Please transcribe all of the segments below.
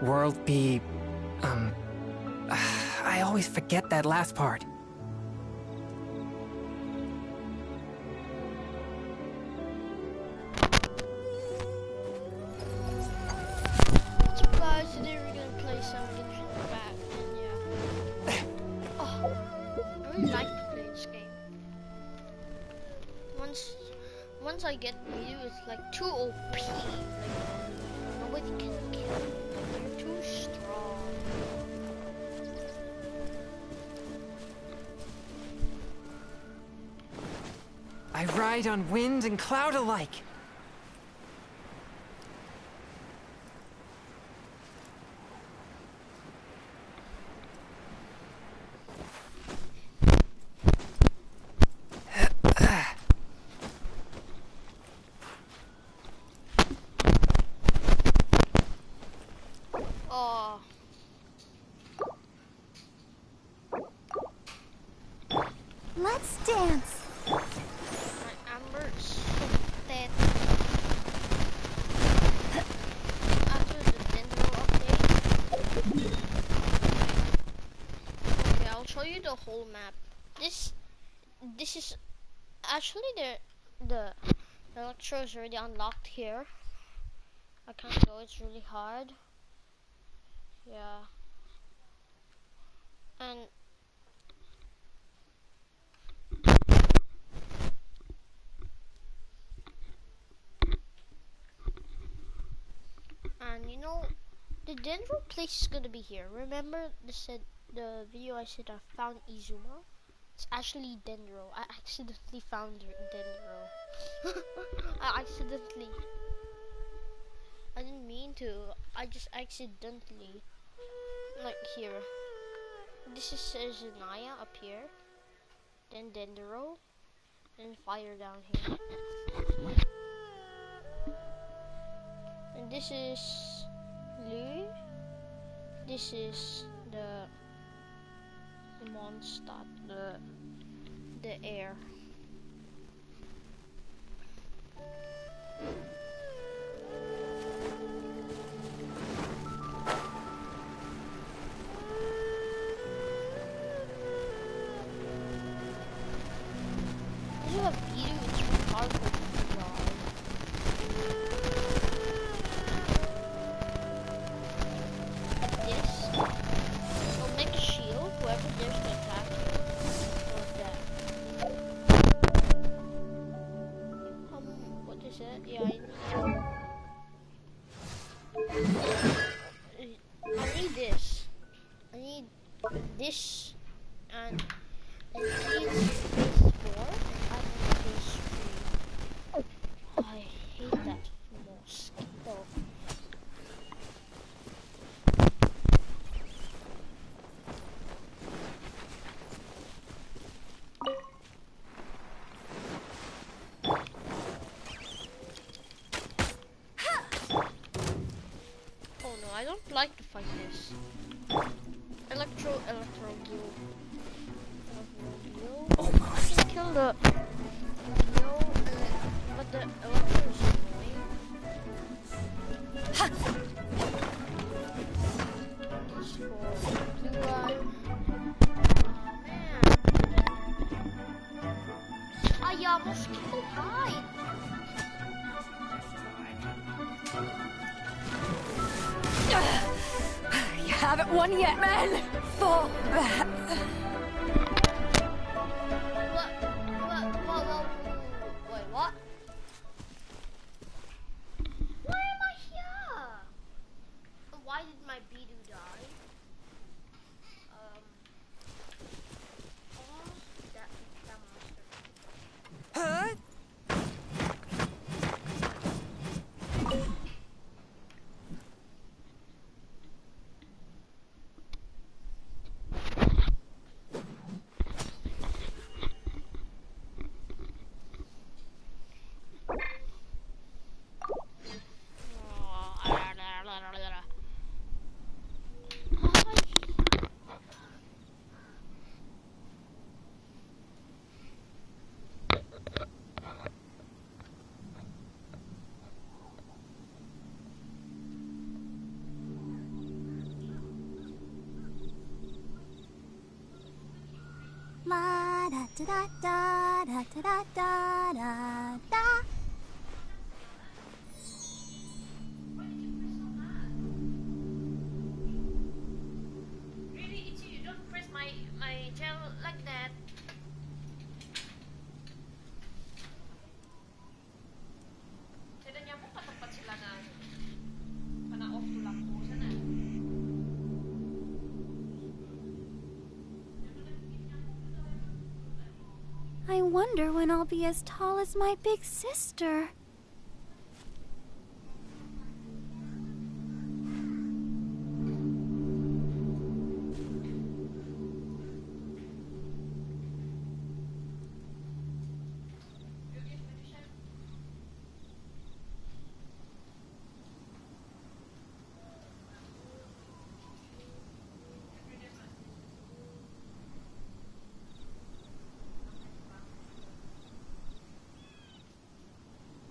World be... I always forget that last part. Surprised today we're gonna play some Genshin back, and yeah. Oh, I really like to play this game. Once I get you, it's like too OP. Like nobody can kill you. You're too strong. I ride on wind and cloud alike. Oh. Let's dance. My Amber's so dead. After the Dendro update. Okay, I'll show you the whole map. This is actually the electro is already unlocked here. I can't go, it's really hard. Yeah. And you know, the Dendro place is gonna be here. Remember the video I said I found Izuma? It's actually Dendro. I accidentally found Dendro. I didn't mean to. I just accidentally. Like here. This is Zanaya up here. Then Dendro. And fire down here. And this is Lu. This is the Mondstadt, the air. You have video, it's really hard for you to drive. This will make a shield, whoever dares to attack you will dead. What is it? Yeah, I need this. I need this and I need space 4 and I need space 3. I hate that mosquito. Oh no, I don't like to fight this. Electro Gil. Almost. I can kill the Gil, but the Electro is annoying. This for blue guy. Man. Ah yeah, mosquito bite. You haven't won yet, man. For that. Wait, what? Why am I here? Why did my Bidu die? Oh, that monster. Huh? La da da da da da da da da da. Really, Itchy, you don't press my channel like that. Kaya niya mo katapat sila na off to lang po sana. I wonder when I'll be as tall as my big sister.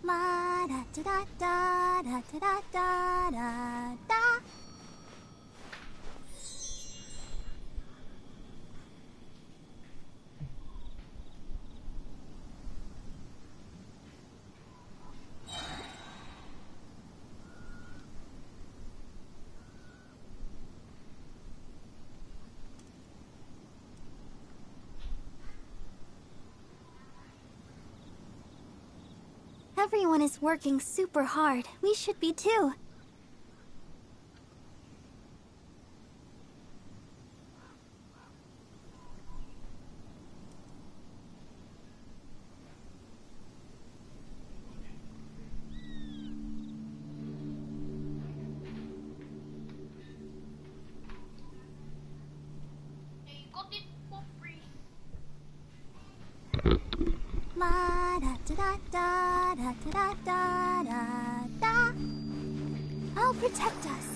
La da da da da da da da da da. Everyone is working super hard. We should be too. You got it for free. La da da da da da da da da. I'll protect us.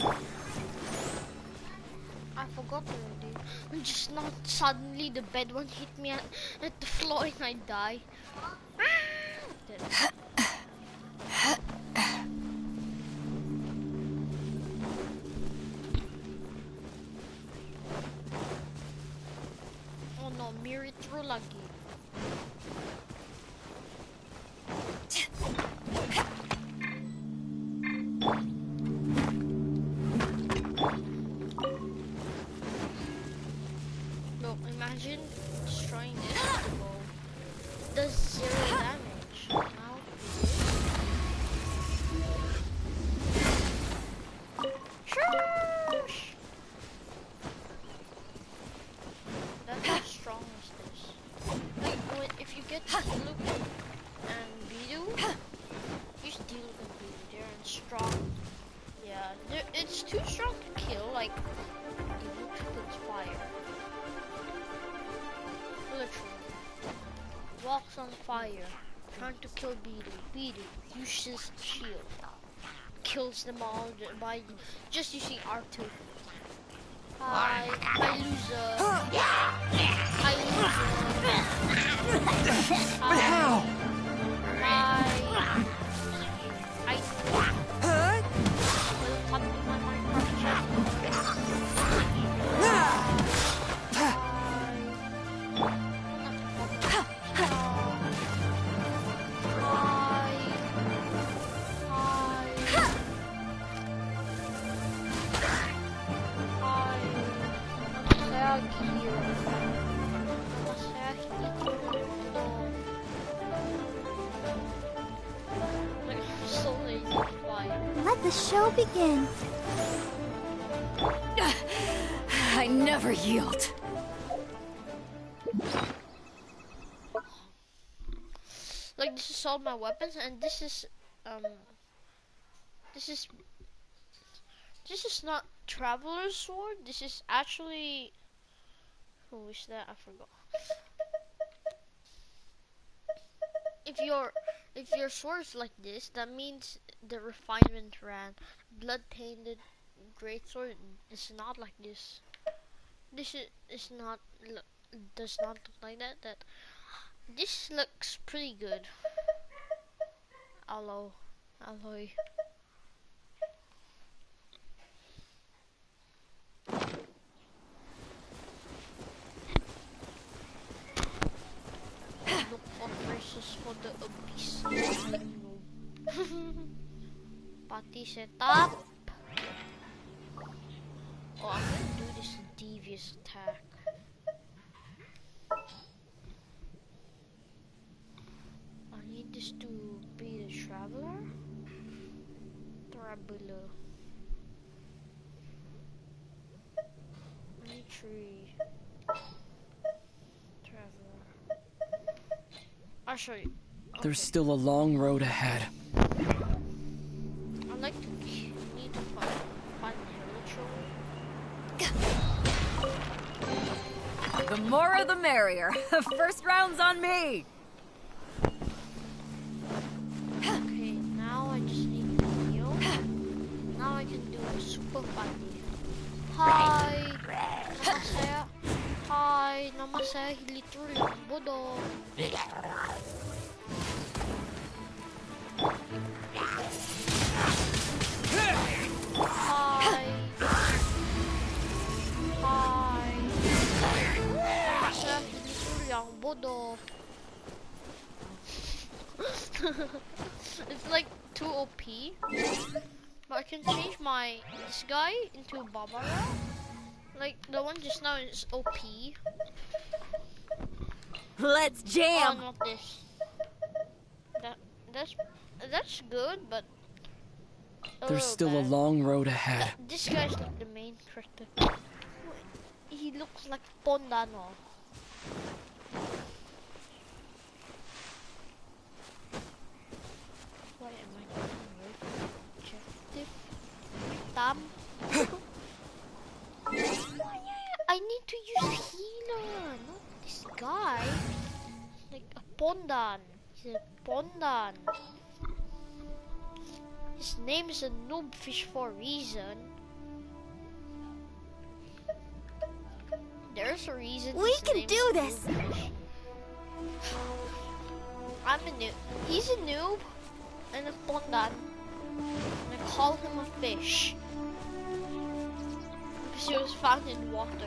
I forgot already. And just not suddenly the bed one hit me at the floor and I die. Oh no, mirror through lagi. Look, imagine destroying this ball. Does 0 damage. How Shush! That's how strong is this? Like, if you get Loop and Bidu, you still can be there and strong. Yeah, it's too strong to kill, like, even if it puts fire. Literally. Walks on fire, trying to kill Bidu. Bidu uses shield. Kills them all by just using R2. Hi, loser. Hi, loser. But how? Hi. Huh? Welcome to my Minecraft channel. Let the show begin. I never yield. Like, this is all my weapons, and this is this is not Traveler's Sword. This is actually, who is that? I forgot. If your sword is like this, that means the refinement ran. Blood tainted greatsword is not like this. This is not does not look like that. This looks pretty good. Alloy. party setup. Oh, I'm gonna do this devious attack. I need this to be the traveler. Traveler. I need 3. Traveler. I'll show you. There's still a long road ahead. I like to need to find the The more the merrier. First round's on me. Okay, now I just need to heal. Now I can do a super fighting. Hi! Namaste. Hi! Namaste. Literally, bodo. Hi! Hi! Namaste. Literally, bodo. It's like too OP, but I can change this guy into Barbara. Like the one just now is OP. Let's Oh, jam. not this. That's good, but There's still a long road ahead. This guy's like the main character. He looks like Pondano. Why am I getting right? Objective. Tam. I need to use healer, not this guy. Like a Pondan. He's a Pondan. His name is a noobfish for a reason. There's a reason. We his can name do is this. Noobfish. I'm a noob. He's a noob and a Pondan. And I call him a fish. Because he was found in water.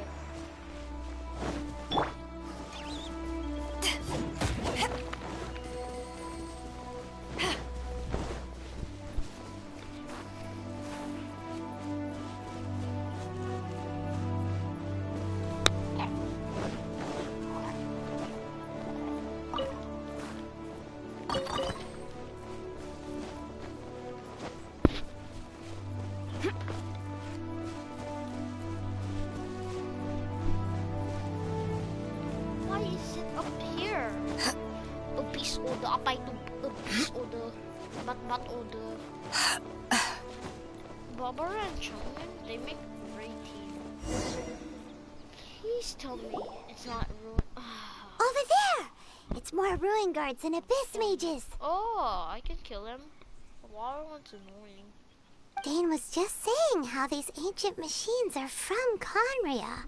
Why is it up here? Obese order, apay to obese order, bat order. Barbara and Chongmin, they make a great team. Please tell me it's not ruined. Over there. It's more ruin guards and abyss mages. Oh, I can kill him. The water one's annoying. Dane was just saying how these ancient machines are from Conria.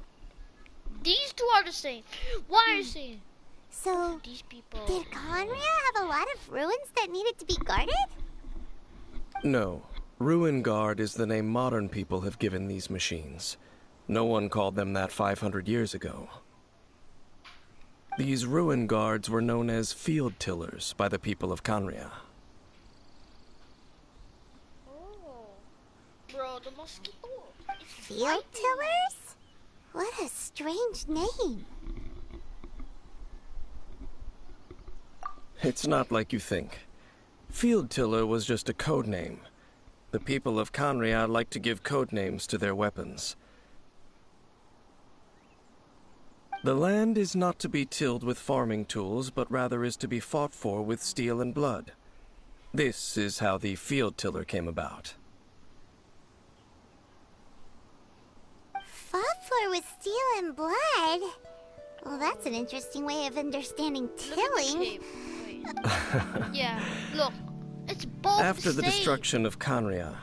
These two are the same. Why are you saying? So, These people. did Conria have a lot of ruins that needed to be guarded? No. Ruin Guard is the name modern people have given these machines. No one called them that 500 years ago. These Ruin Guards were known as field tillers by the people of Conria. Oh. Bro, the mosquito. It's Field biting. tillers? What a strange name. It's not like you think. Field Tiller was just a code name. The people of Conria like to give code names to their weapons. The land is not to be tilled with farming tools, but rather is to be fought for with steel and blood. This is how the Field Tiller came about. Fought for with steel and blood? Well, that's an interesting way of understanding Look at the tilling. cape. Wait. Yeah, look. It's both After the same. destruction of Conria,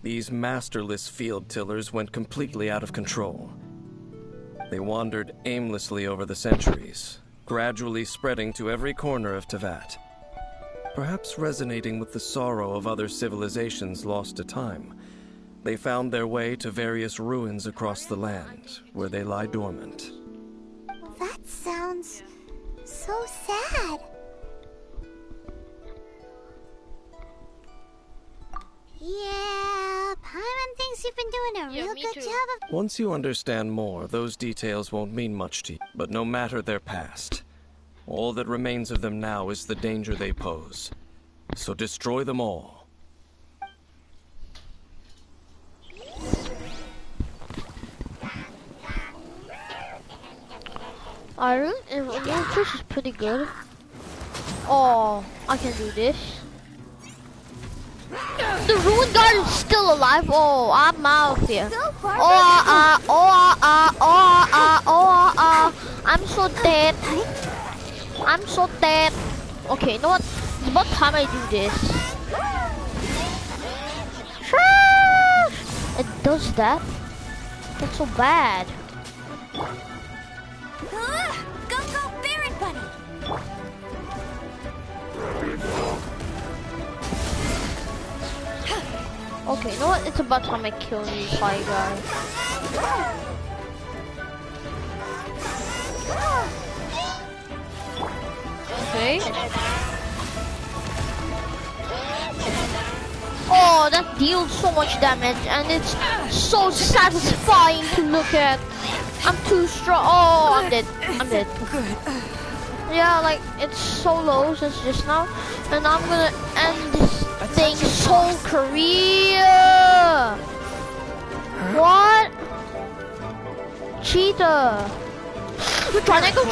these masterless field tillers went completely out of control. They wandered aimlessly over the centuries, gradually spreading to every corner of Tevat. Perhaps resonating with the sorrow of other civilizations lost to time, they found their way to various ruins across the land, where they lie dormant. That sounds so sad. Yeah, Paimon thinks you've been doing a Yeah, real me good too. job of... Once you understand more, those details won't mean much to you. But no matter their past, all that remains of them now is the danger they pose. So destroy them all. Iron Fish is pretty good. Oh, I can do this. The Ruin Guard is still alive. Oh, I'm out of here. Go, Barbara, I'm so dead. I'm so dead. Okay, you know what? It's about time I do this. It does that. That's so bad. Go, Baron Bunny! Okay, you know what? It's about time I kill you, Fire Guy. Okay. Oh, that deals so much damage, and it's so satisfying to look at. I'm too strong. Oh, I'm dead. I'm dead. Yeah, like, it's so low since just now, and I'm gonna end this thing's whole career. What? Cheetah. Trying to go.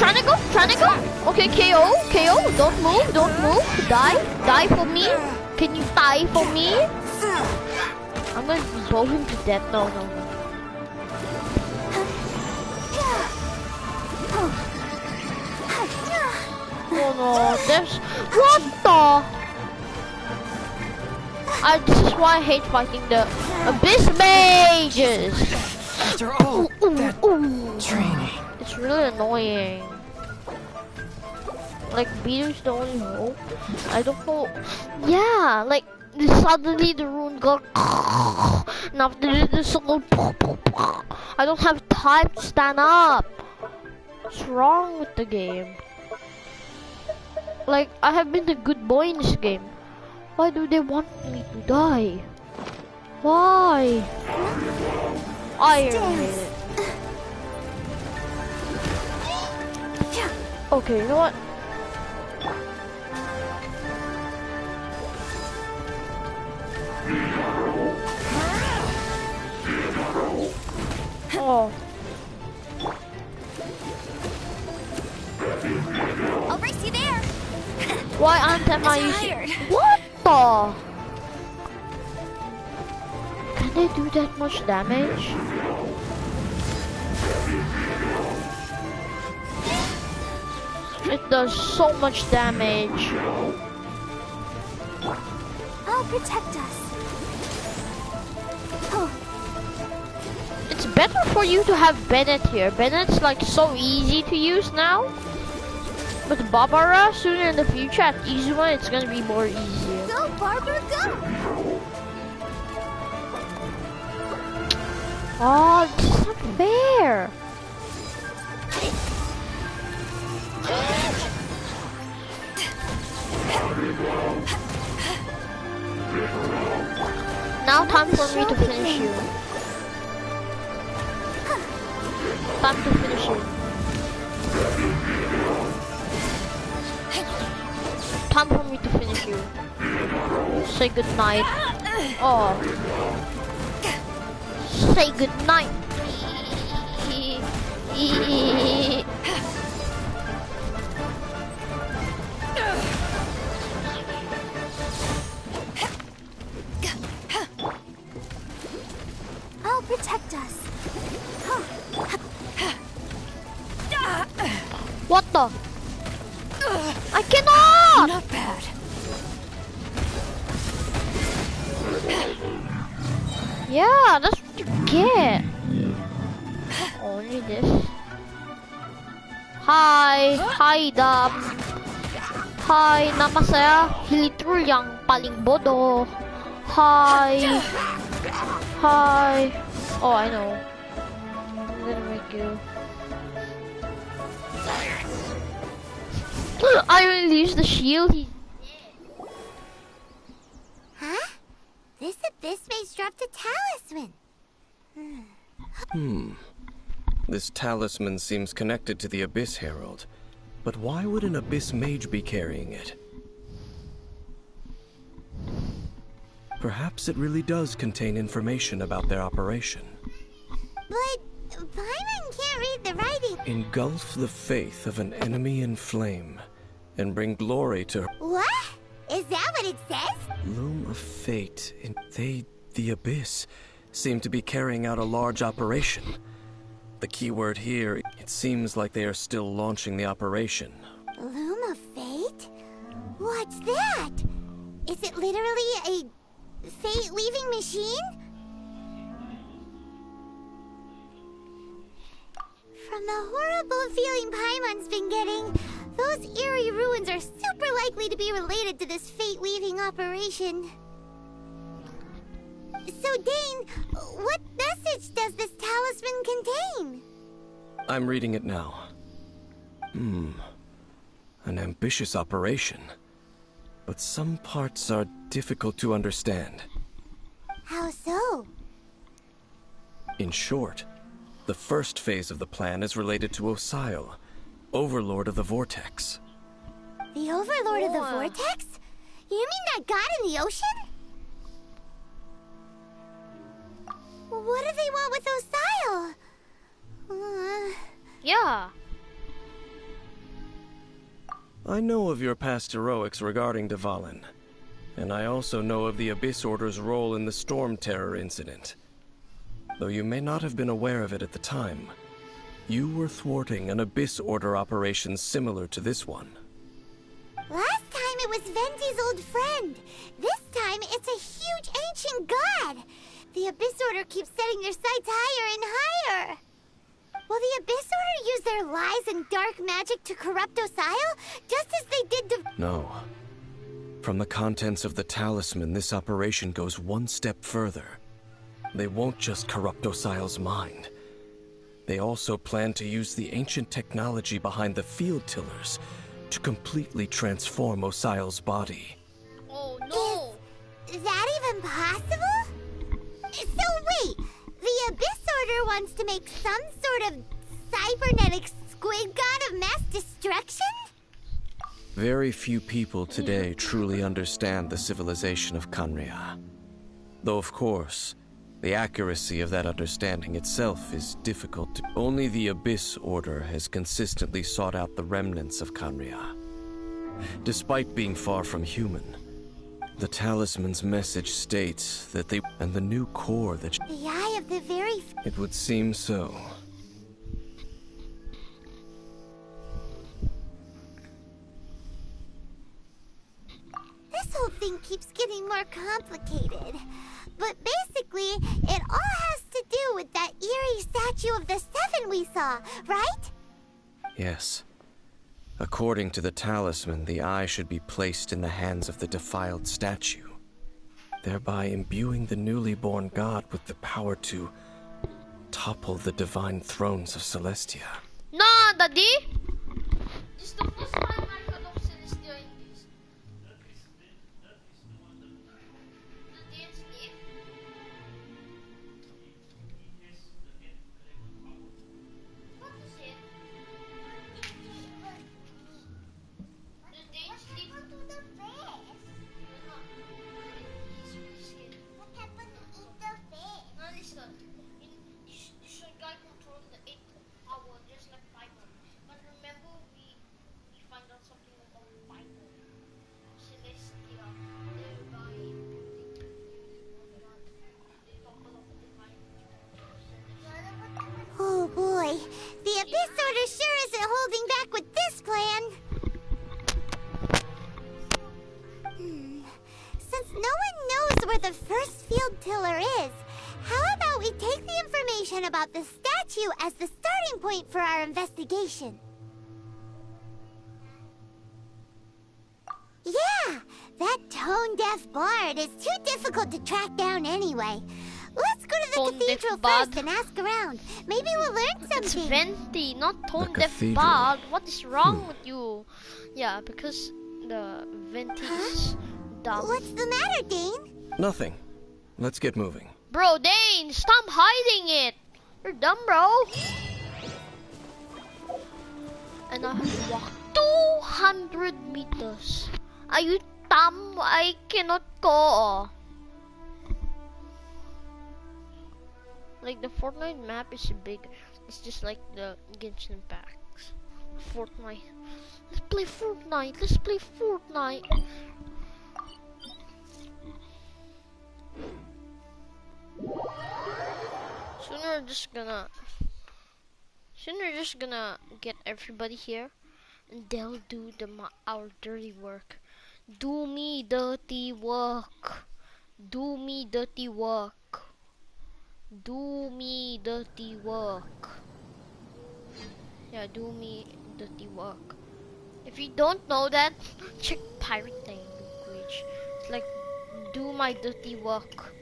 Okay, KO. Don't move. Die for me. Can you die for me? I'm gonna blow him to death. No. Oh no, there's... What the? This is why I hate fighting the Abyss Mages. After all that training. It's really annoying. Like, Beater's the only hope. I don't know. Yeah, like, suddenly the rune got... And after this, I don't have time to stand up. What's wrong with the game? Like, I have been a good boy in this game. Why do they want me to die? Why? I hate it. Okay, you know what? Oh. I'll race you there! Why aren't I Tired. using... What the? Can they do that much damage? It does so much damage. I'll protect us. Oh, It's better for you to have Bennett here. Bennett's like so easy to use now. But Barbara, sooner in the future at Izuma, it's gonna be more easier. go, Barbara, go! Oh, this is not fair. Now time for me to finish you. Time to finish you. Time for me to finish you. Say goodnight. Oh. Say goodnight. I'll protect us. What the? I cannot! Not bad. Yeah, that's what you get. Only this. Hi, Dab. Hi, nama saya Hilitrul yang paling bodoh. Hi. Oh, I know. I'm gonna make you. I released the shield. Huh? This a This may disrupt the talisman. This talisman seems connected to the Abyss Herald. But why would an Abyss Mage be carrying it? Perhaps it really does contain information about their operation. But Paimon can't read the writing. Engulf the faith of an enemy in flame, and bring glory to her. What? Is that what it says? Loom of fate. The Abyss, seem to be carrying out a large operation. The key word here, it seems like they are still launching the operation. Loom of fate? What's that? Is it literally a fate-weaving machine? From the horrible feeling Paimon's been getting, those eerie ruins are super likely to be related to this fate-weaving operation. So, Dane, what message does this talisman contain? I'm reading it now. An ambitious operation. But some parts are difficult to understand. How so? In short, the first phase of the plan is related to Osile, Overlord of the Vortex. The Overlord of the Vortex? You mean that god in the ocean? What do they want with Osile? Yeah. I know of your past heroics regarding Dvalin, and I also know of the Abyss Order's role in the Storm Terror incident. Though you may not have been aware of it at the time, you were thwarting an Abyss Order operation similar to this one. Last time it was Venti's old friend. This time it's a huge ancient god. The Abyss Order keeps setting their sights higher and higher. Will the Abyss Order use their lies and dark magic to corrupt Osile, just as they did to... No. From the contents of the talisman, this operation goes one step further. They won't just corrupt Osile's mind. They also plan to use the ancient technology behind the field tillers to completely transform Osile's body. Oh no! Is that even possible? So wait, the Abyss Order wants to make some sort of cybernetic squid god of mass destruction? Very few people today truly understand the civilization of Khaenri'ah. Though of course, the accuracy of that understanding itself is difficult to... Only the Abyss Order has consistently sought out the remnants of Khaenri'ah. Despite being far from human, the talisman's message states that they... And the new core that... The eye of the very... It would seem so. This whole thing keeps getting more complicated. But basically, it all has to do with that eerie statue of the Seven we saw, right? Yes. According to the talisman, the eye should be placed in the hands of the defiled statue, thereby imbuing the newly born god with the power to topple the divine thrones of Celestia. No, Daddy! This is the first time I heard of Celestia in this. The dance name? What is it? The dance name? What happened to eat the fish? Now listen, this guy controls the 8th hour just like Bible. But remember we find out something about Bible. Celestia, thereby they talk about the divine. Oh boy, the Abyss Order sure isn't holding back with this plan. Since no one knows where the first field tiller is, how about we take the information about the statue as the starting point for our investigation? Yeah, that tone-deaf bard is too difficult to track down anyway. Let's go to the Tone-deaf cathedral bard? first and ask around. Maybe we'll learn It's something. Venti, not Tone Deaf cathedral. Bard. What is wrong with you? Yeah, because the Venti is dumb. What's the matter, Dane? Nothing. Let's get moving. Bro, Dane, stop hiding it. You're dumb, bro. And I have to walk 200 meters. Are you dumb? I cannot go. Like the Fortnite map is big. It's just like the Genshin packs. Fortnite. Let's play Fortnite. Let's play Fortnite. Soon we're just gonna get everybody here, and they'll do our dirty work. Do me dirty work. Do me dirty work. Do me dirty work. Yeah, do me dirty work. If you don't know that, check pirate language. It's like, do my dirty work.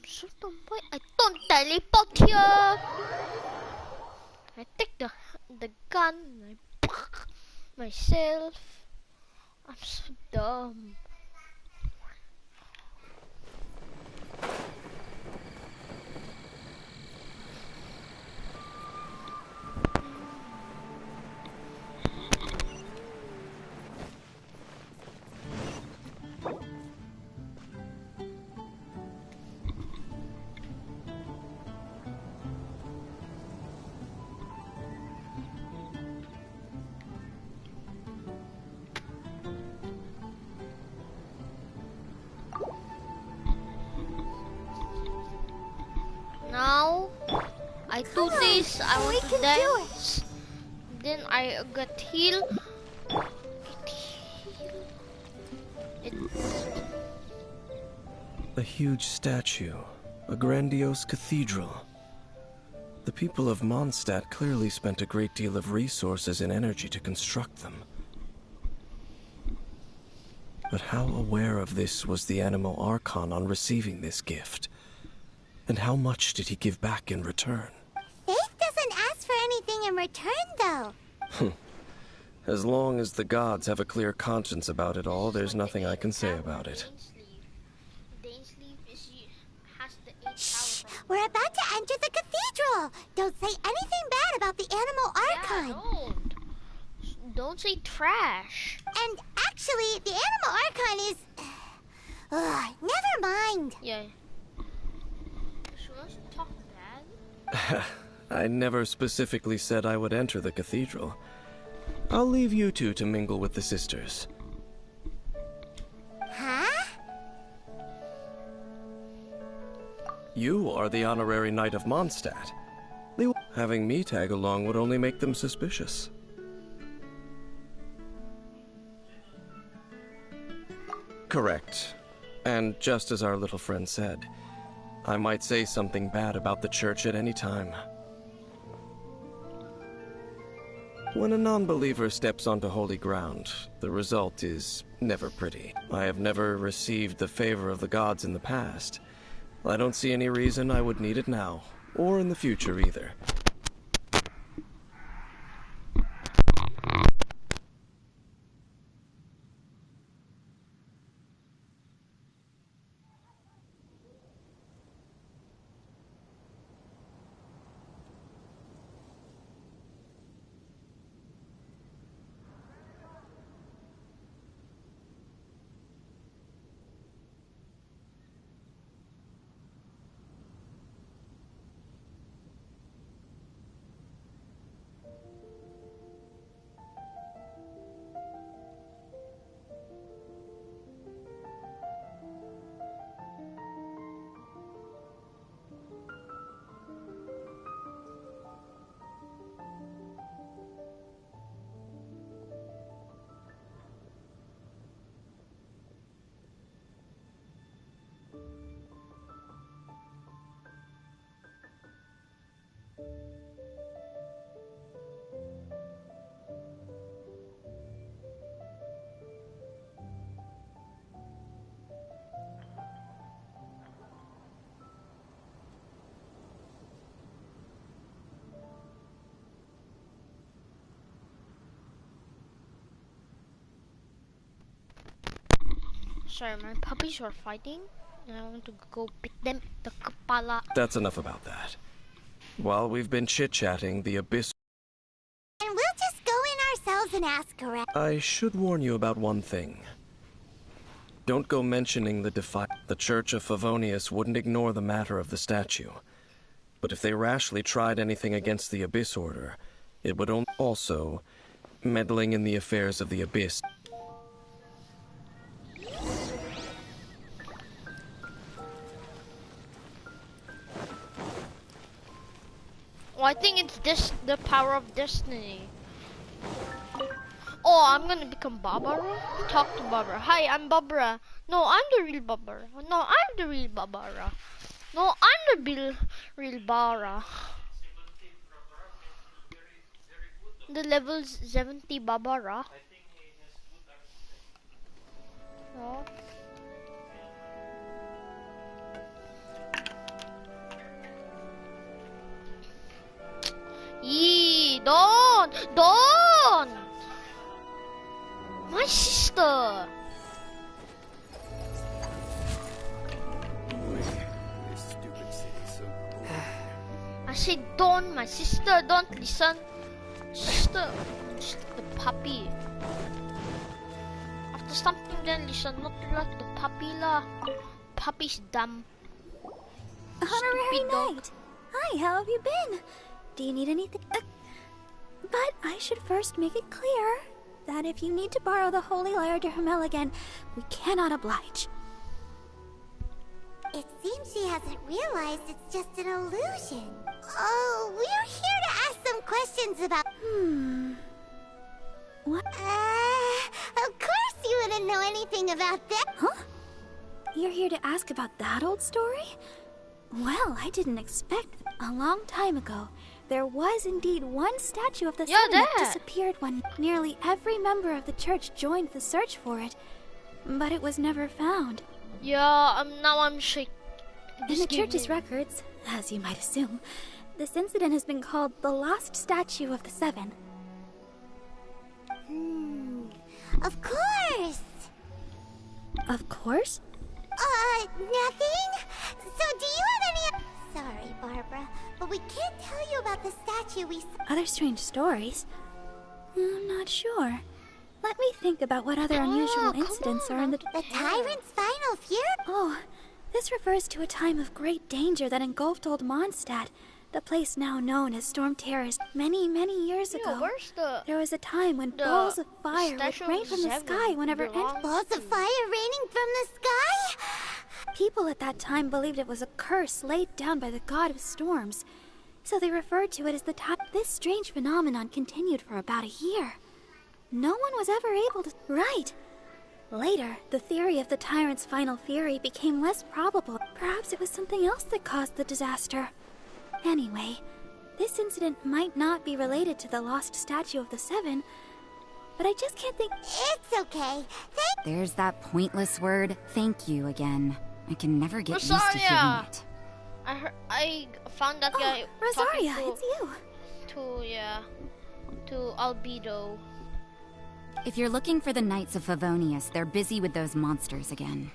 So dumb, why I don't teleport here? I take the gun and I myself. I'm so dumb. Now I do this. I want to dance. Then I got heal. A huge statue, a grandiose cathedral. The people of Mondstadt clearly spent a great deal of resources and energy to construct them. But how aware of this was the Animal Archon on receiving this gift? And how much did he give back in return? Faith doesn't ask for anything in return, though. As long as the gods have a clear conscience about it all, there's nothing I can say about it. Shh! We're about to enter the cathedral! Don't say anything bad about the Animal Archon! Yeah, don't say trash. And actually, the Animal Archon is... never mind. Yeah. She wants to talk bad. I never specifically said I would enter the cathedral. I'll leave you two to mingle with the sisters. Huh? You are the honorary knight of Mondstadt. Having me tag along would only make them suspicious. Correct. And just as our little friend said, I might say something bad about the church at any time. When a non-believer steps onto holy ground, the result is never pretty. I have never received the favor of the gods in the past. I don't see any reason I would need it now, or in the future either. Sorry, my puppies are fighting. And I want to go pick them. The kapala. That's enough about that. While we've been chit-chatting, the Abyss... And we'll just go in ourselves and ask her. I should warn you about one thing. Don't go mentioning the The Church of Favonius wouldn't ignore the matter of the statue. But if they rashly tried anything against the Abyss Order, it would also meddling in the affairs of the Abyss. Well, I think it's the power of destiny. Oh, I'm gonna become Barbara? Talk to Barbara. Hi, I'm Barbara. No, I'm the real Barbara. No, I'm the real Barbara. No, I'm the real Barbara. The level 70 Barbara. No. Yee, don't! My sister! I said don't, my sister, don't listen. Sister, the puppy. After something then listen, not like the puppy lah. Puppy's dumb. Honorary Stupid dog. Knight. Hi, how have you been? Do you need anything? But I should first make it clear that if you need to borrow the Holy Lyre de Hermel again, we cannot oblige. It seems she hasn't realized it's just an illusion. Oh, we're here to ask some questions about... What? Of course you wouldn't know anything about that. Huh? You're here to ask about that old story? Well, I didn't expect. A long time ago, there was indeed one statue of the sun that disappeared when nearly every member of the church joined the search for it, but it was never found. Yeah, now I'm shaking. In the church's records, as you might assume, this incident has been called the Lost Statue of the Seven. Of course. Of course? Nothing? So do you have any... Sorry, Barbara, but we can't tell you about the statue we saw. Other strange stories? I'm not sure. Let me think about what other unusual incidents are in the... The Tyrant's final fury? Oh, this refers to a time of great danger that engulfed old Mondstadt, the place now known as Storm Terrace. Many, many years ago, Where's there was a time when balls of fire would rain from the sky whenever... Balls of fire raining from the sky? People at that time believed it was a curse laid down by the god of storms, so they referred to it as the time. This strange phenomenon continued for about a year. No one was ever able to... Right. Later, the theory of the tyrant's final fury became less probable. Perhaps it was something else that caused the disaster. Anyway, this incident might not be related to the lost statue of the Seven, but I just can't think... It's okay. There's that pointless word, thank you, again. I can never get used to hearing it. I found that guy. Rosaria, talking it's you. To Albedo. If you're looking for the Knights of Favonius, they're busy with those monsters again.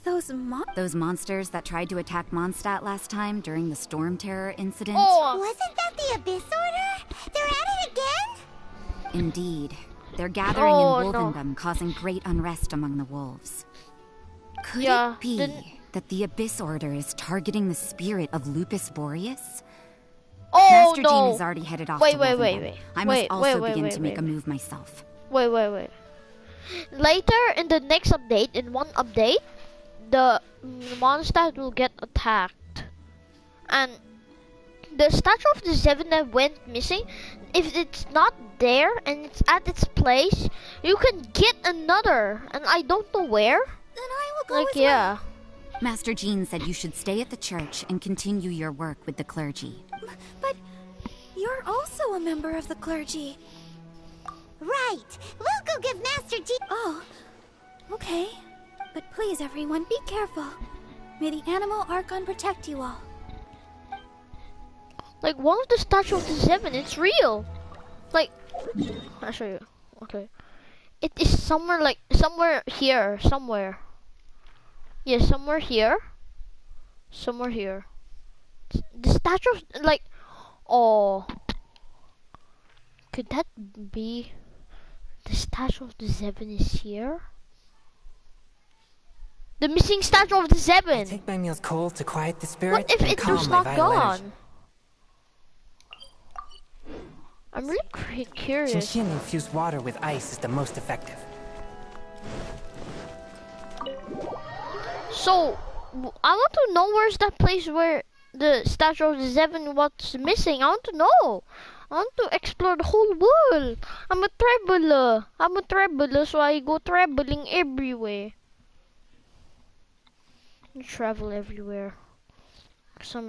Those monsters that tried to attack Mondstadt last time during the Storm Terror incident? Oh! Wasn't that the Abyss Order? They're at it again? Indeed. They're gathering in Wolvendom, causing great unrest among the wolves. Could it be that the Abyss Order is targeting the spirit of Lupus Boreas? Oh, Master no! Jean has already headed off to Wolvendom. I must also begin to make a move myself. Wait. Later in the next update, in one update, the Mondstadt will get attacked. And the statue of the Seven that went missing, if it's not there and it's at its place, you can get another. And I don't know where. Then I will go as yeah. well. Master Jean said you should stay at the church and continue your work with the clergy. But you're also a member of the clergy. Right. We'll go give Master G... Oh, okay. But please, everyone, be careful. May the Animal Archon protect you all. Like, one of the statues of the Seven, it's real. Like, I'll show you. Okay. it is somewhere like somewhere here, somewhere. Yeah, somewhere here. Somewhere here. The statue of, like, oh, could that be the statue of the Seven is here? The missing statue of the I Seven. take my meals cold to quiet the spirit What if and it's calm just my not vital energy. gone? I'm really curious. Genshin infused water with ice is the most effective. So, I want to know where's that place where the statue of the Seven was missing. I want to know. I want to explore the whole world. I'm a traveler. So I go traveling everywhere. I travel everywhere. Some.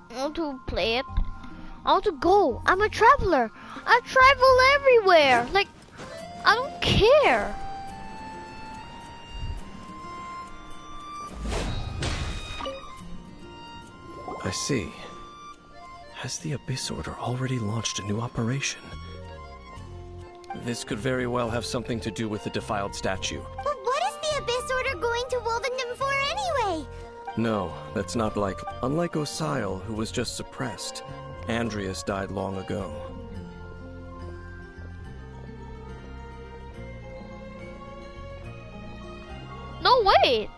I want to play it. I want to go. I'm a traveler. I travel everywhere. Like, I don't care. I see. Has the Abyss Order already launched a new operation? This could very well have something to do with the defiled statue. But what is the Abyss Order going to Wolvendom for anyway? No, that's not like... Unlike Osile, who was just suppressed, Andreas died long ago. No, wait.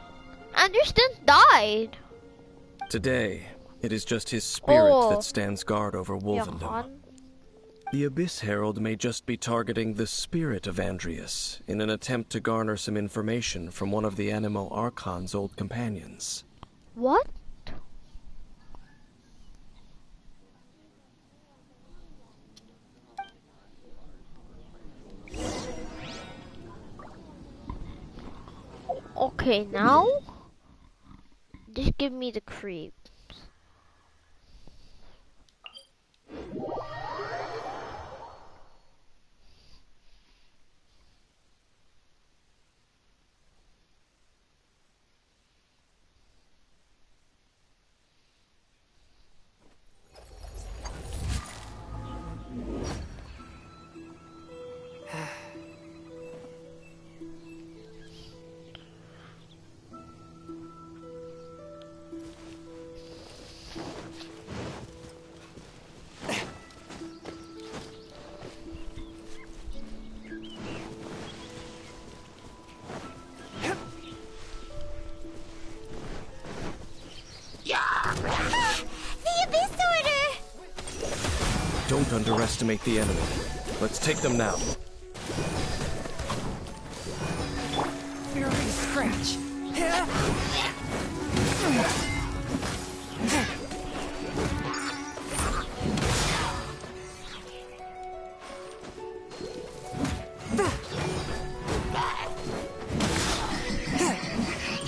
Andreas died. Today, it is just his spirit Oh. that stands guard over Wolvendom. Johan. The Abyss Herald may just be targeting the spirit of Andreas in an attempt to garner some information from one of the Animo Archon's old companions. What? Okay, now just give me the creep. The Abyss Order! Don't underestimate the enemy. Let's take them now. Fury scratch.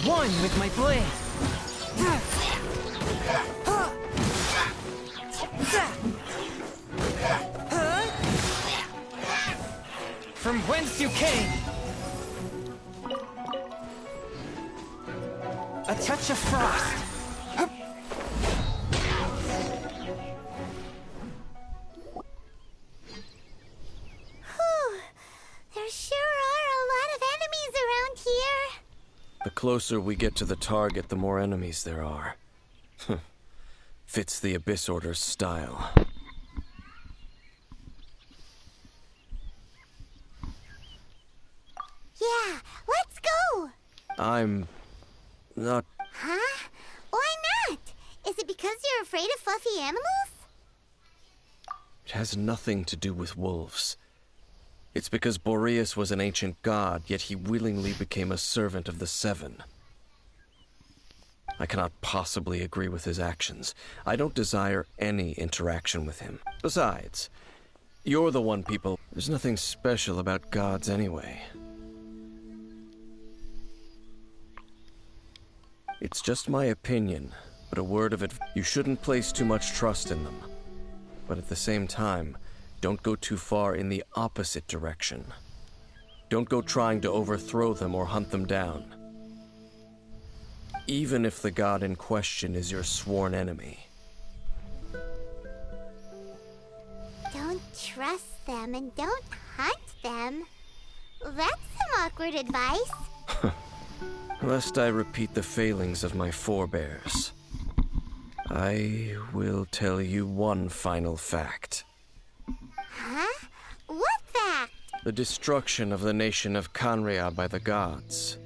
One with my blade. From whence you came. A touch of frost. Whew. There sure are a lot of enemies around here. The closer we get to the target, the more enemies there are. Fits the Abyss Order's style. Yeah, let's go. I'm not... Huh? Why not? Is it because you're afraid of fluffy animals? It has nothing to do with wolves. It's because Boreas was an ancient god, yet he willingly became a servant of the Seven. I cannot possibly agree with his actions. I don't desire any interaction with him. Besides, you're the one people... There's nothing special about gods anyway. It's just my opinion, but a word of it, you shouldn't place too much trust in them. But at the same time, don't go too far in the opposite direction. Don't go trying to overthrow them or hunt them down. Even if the god in question is your sworn enemy. Don't trust them and don't hunt them. That's some awkward advice. Lest I repeat the failings of my forebears, I will tell you one final fact. Huh? What fact? The destruction of the nation of Kanria by the gods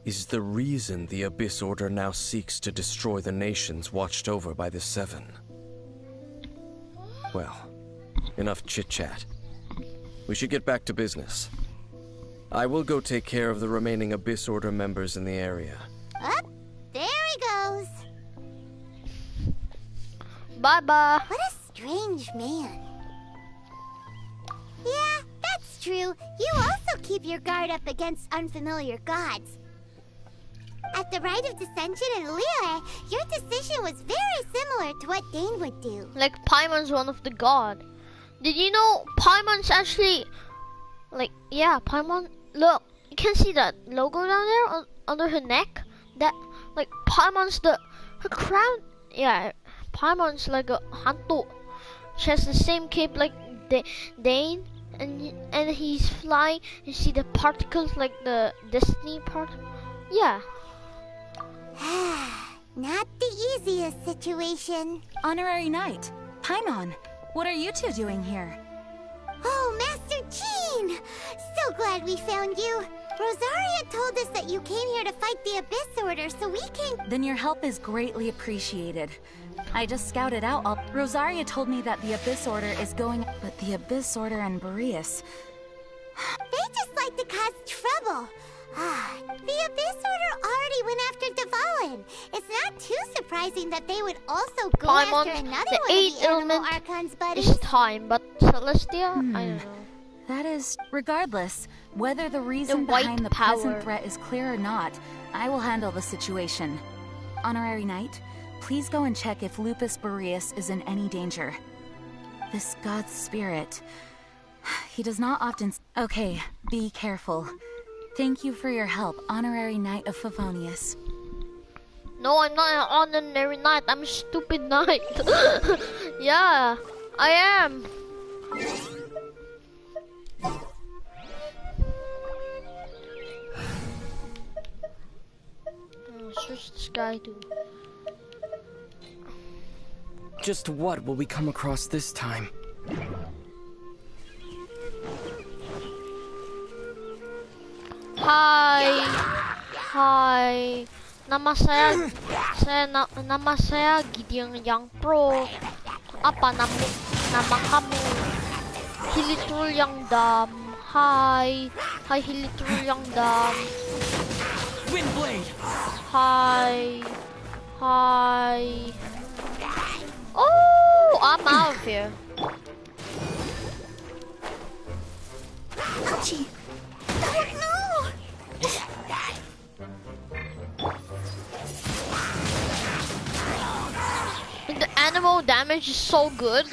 is the reason the Abyss Order now seeks to destroy the nations watched over by the Seven. Well, enough chit-chat. We should get back to business. I will go take care of the remaining Abyss Order members in the area. Up, there he goes. Bye-bye. What a strange man. Yeah, that's true. You also keep your guard up against unfamiliar gods. At the Rite of Dissension in Liyue, your decision was very similar to what Dane would do. Like, Paimon's one of the god. Did you know Paimon's actually... Like, yeah, Paimon... Look, you can see that logo down there under her neck? That, like, Paimon's the... Her crown... Yeah, Paimon's like a Hanto. She has the same cape like Dane. And he's flying. You see the particles like the Destiny part? Yeah. Not the easiest situation. Honorary Knight, Paimon, what are you two doing here? Oh, Master Jean! So glad we found you. Rosaria told us that you came here to fight the Abyss Order, so we came... Then your help is greatly appreciated. I just scouted out all... Rosaria told me that the Abyss Order is going... But the Abyss Order and Boreas... They just like to cause trouble. The Abyss Order already went after Dvalin. It's not too surprising that they would also go Paimon, after another the one of eighth the Animal element Archon's buddies. is time, but Celestia, I don't know. That is... Regardless, whether the reason white behind the power. present threat is clear or not, I will handle the situation. Honorary Knight, please go and check if Lupus Boreas is in any danger. This god's spirit... He does not often... Okay, be careful. Thank you for your help, Honorary Knight of Favonius. No, I'm not an ordinary knight. I'm a stupid knight. Yeah, I am. Switch this guy to... Just what will we come across this time? Hi. Hi. Nama saya Gideon Yang Pro. Apa nama kamu? Hilitrul Yang Dam. Hi. Hi Hilitrul Yang Dam. Windblade! Hi. Hi. Oh, I'm out of here. Ouchie! Oh no! The animal damage is so good.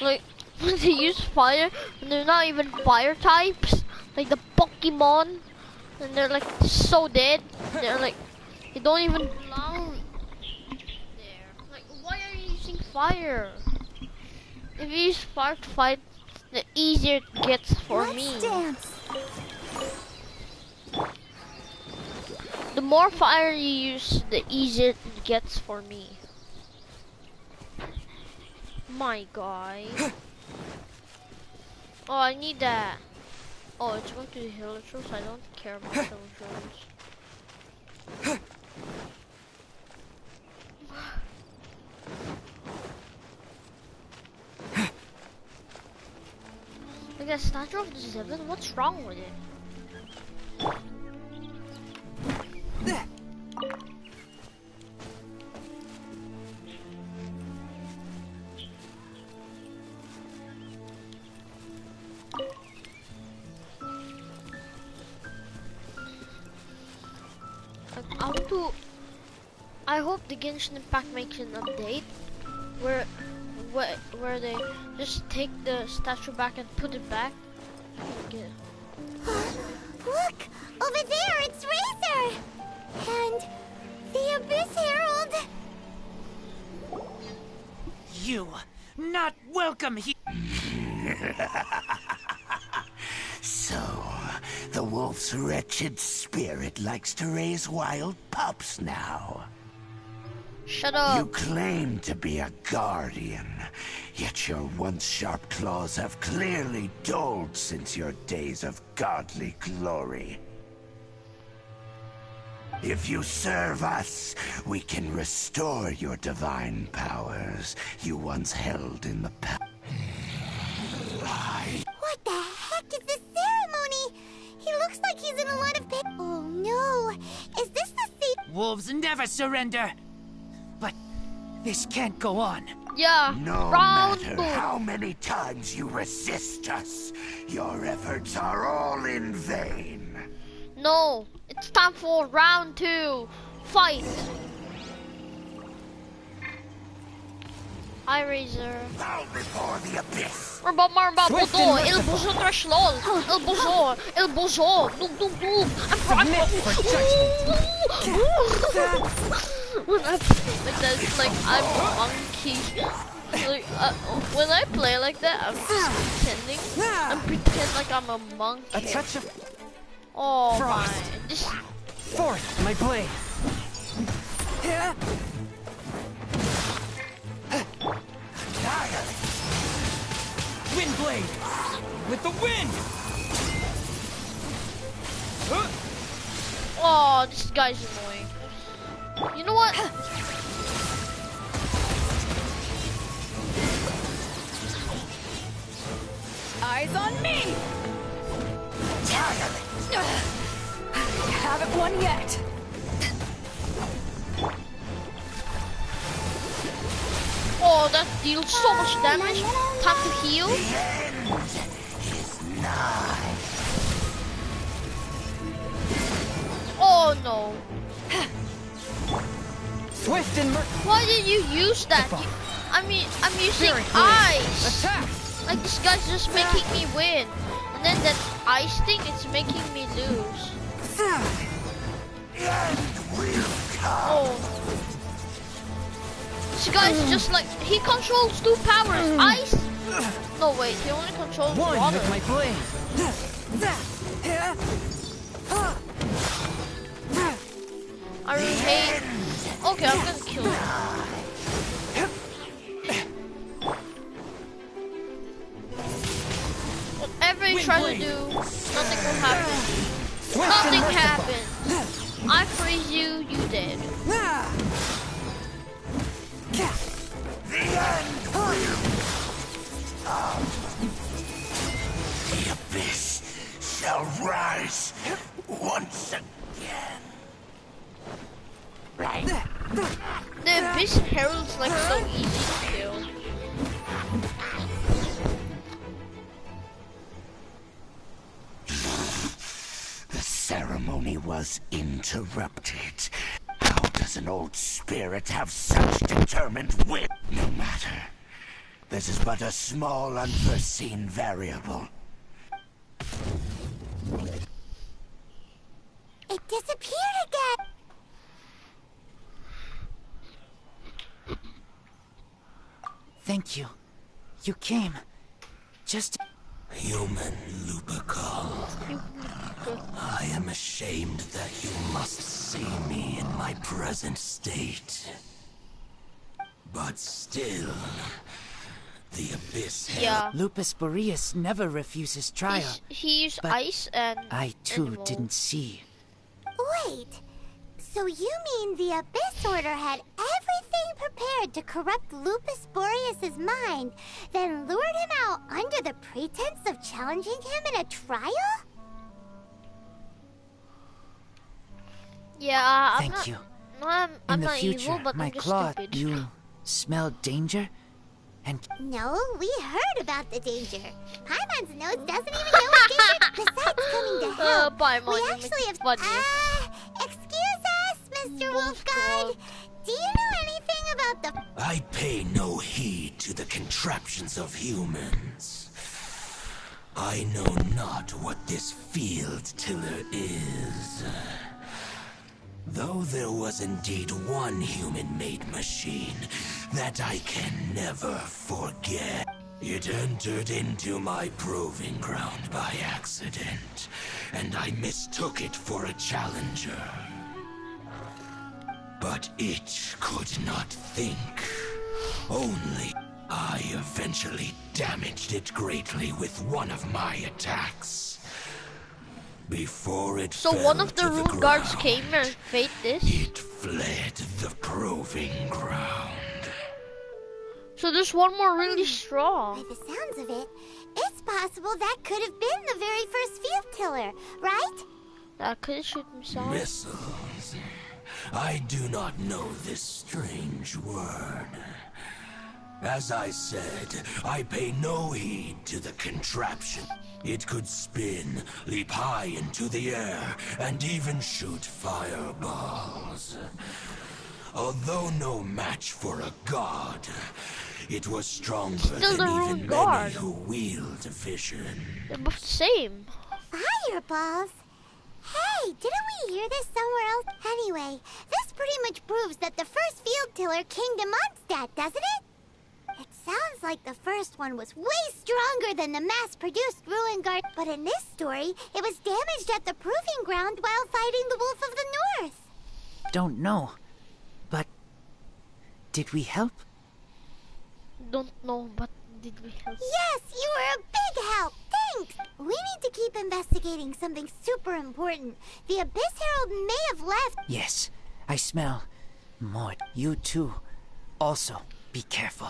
Like, when they use fire, and they're not even fire types. Like the Pokemon, and they're like so dead. They're like, they don't even belong there. Like, why are you using fire? If you use fire to fight, the easier it gets for me. Dance. The more fire you use, the easier it gets for me. My guy. Oh, I need that. Oh, it's going to the Hilitrons. I don't care about Hilitrons. Like a statue of the Seven? What's wrong with it? I hope the Genshin Impact makes an update where where they just take the statue back and put it back. Look! Over there, it's Razor! And the Abyss Herald! You, not welcome here. So, the wolf's wretched spirit likes to raise wild pups now. Shut up. You claim to be a guardian, yet your once sharp claws have clearly dulled since your days of godly glory. If you serve us, we can restore your divine powers you once held in the past. What the heck is this ceremony? He looks like he's in a lot of pain. Oh no! Is this the thief? Wolves never surrender. But this can't go on. Yeah. No round matter two. how many times you resist us, your efforts are all in vain. No, it's time for round 2. Fight. Hi, Razor. Bow before the abyss. Marba, Swift Bodo, and il buzo trash lol. Il buzo. Dum. I'm Submit for judgment. When I play like that, it's like I'm a monkey. Like, when I play like that, I'm just pretending. I'm pretend like I'm a monkey. A touch of Oh frost. my. This forth my blade. Wind blade. With the wind. Oh, this guy's annoying. You know what? Eyes on me! Haven't won yet. Oh, that deals so much damage. Time to heal. The end is nigh. Oh no. Swift and Why did you use that? I'm using Spirit blade. ice. Attack. Like this guy's just making me win. And then that ice thing is making me lose. The end will come. Oh. This guy's just like, he controls 2 powers. Ice? No wait, he only controls One water. with my blade. I really hate. Okay, I'm gonna kill him. Whatever you try to do, nothing will happen. Nothing happened. I freeze you, you dead. The end will come. The abyss shall rise once again. Right. The Abyss Herald's like so easy to kill. The ceremony was interrupted. How does an old spirit have such determined will? No matter. This is but a small, unforeseen variable. It disappeared again! Thank you. You came. Just Human Lupercal. I am ashamed that you must see me in my present state. But still, the Abyss Yeah. Lupus Boreas never refuses trial. He used But ice and I too animal. didn't see. Wait, so you mean the Abyss Order had everything prepared to corrupt Lupus Boreas' mind, then lured him out under the pretense of challenging him in a trial? Yeah, I'm Thank not, you. I'm In the not future, evil, but my I'm just claw, stupid. you smell danger? And No, we heard about the danger. Paimon's nose doesn't even know what danger. Besides coming to help, Paimon, we you actually make have. it funny. Excuse us, Mr. Wolf God. Do you know anything about the I pay no heed to the contraptions of humans. I know not what this field tiller is. Though there was indeed one human-made machine that I can never forget. It entered into my proving ground by accident, and I mistook it for a challenger. But it could not think. Only I eventually damaged it greatly with one of my attacks. Before it So fell one of the to rune ground, guards came and fate this? it fled the proving ground. So there's one more really strong. By the sounds of it, it's possible that could have been the very first field tiller, right? That could shoot himself. Missiles. I do not know this strange word. As I said, I pay no heed to the contraption. It could spin, leap high into the air, and even shoot fireballs. Although no match for a god, it was stronger Still than the even rune guard. many who wield vision. They're both the same. Fireballs? Hey, didn't we hear this somewhere else? Anyway, this pretty much proves that the first field tiller came to Mondstadt, doesn't it? It sounds like the first one was way stronger than the mass-produced ruin guard, but in this story, it was damaged at the proving ground while fighting the Wolf of the North. Don't know. But did we help? Don't know, but did we help? Yes, you were a big help. Thanks. We need to keep investigating something super important. The Abyss Herald may have left. Yes, I smell more. You too. Also, be careful.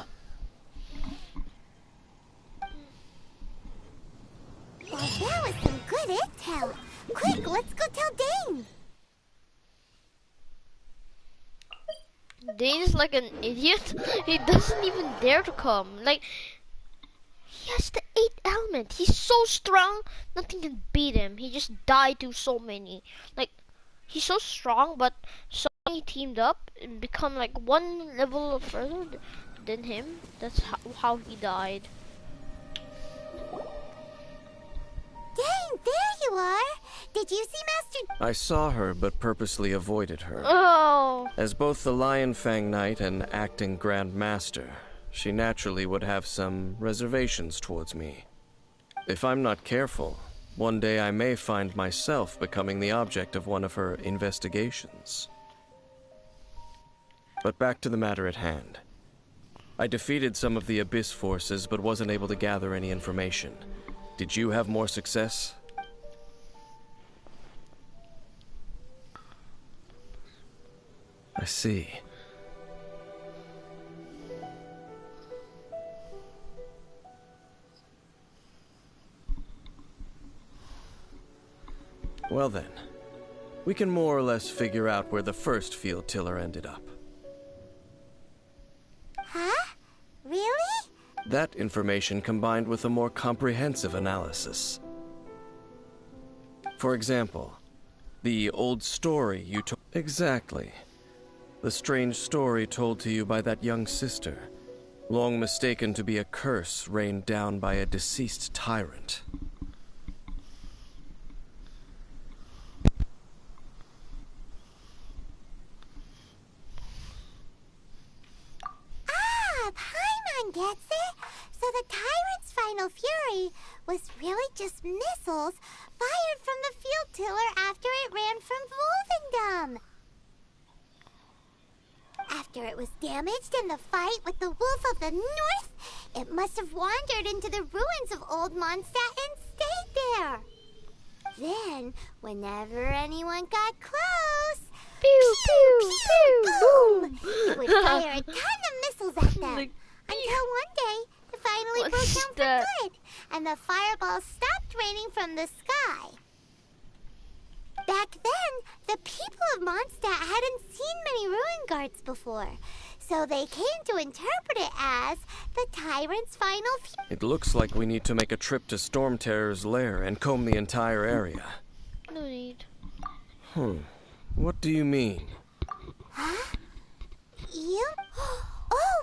Well, that was some good intel. Quick, let's go tell Dane. Dane is like an idiot. He doesn't even dare to come. Like, he has the 8th element. He's so strong, nothing can beat him. He just died to so many. Like, he's so strong, but suddenly teamed up and become like one level further than him. That's how he died. Dane, there you are. Did you see Master... I saw her, but purposely avoided her. Oh. As both the Lion Fang Knight and acting Grand Master, she naturally would have some reservations towards me. If I'm not careful, one day I may find myself becoming the object of one of her investigations. But back to the matter at hand. I defeated some of the Abyss forces, but wasn't able to gather any information. Did you have more success? I see. Well then, we can more or less figure out where the first field tiller ended up. Huh? Really? That information combined with a more comprehensive analysis. For example, the old story you told... Exactly. The strange story told to you by that young sister, long mistaken to be a curse rained down by a deceased tyrant. Paimon gets it. So the tyrant's final fury was really just missiles fired from the field tiller after it ran from Wolvendom. After it was damaged in the fight with the Wolf of the North, it must have wandered into the ruins of Old Mondstadt and stayed there. Then, whenever anyone got close, Pew, pew, pew, boom! It would fire a ton of missiles at them. Like, until one day, it finally What broke is down that? for good, and the fireballs stopped raining from the sky. Back then, the people of Mondstadt hadn't seen many ruin guards before, so they came to interpret it as the tyrant's final fury. It looks like we need to make a trip to Storm Terror's lair and comb the entire area. No need. What do you mean? Huh? You? Oh,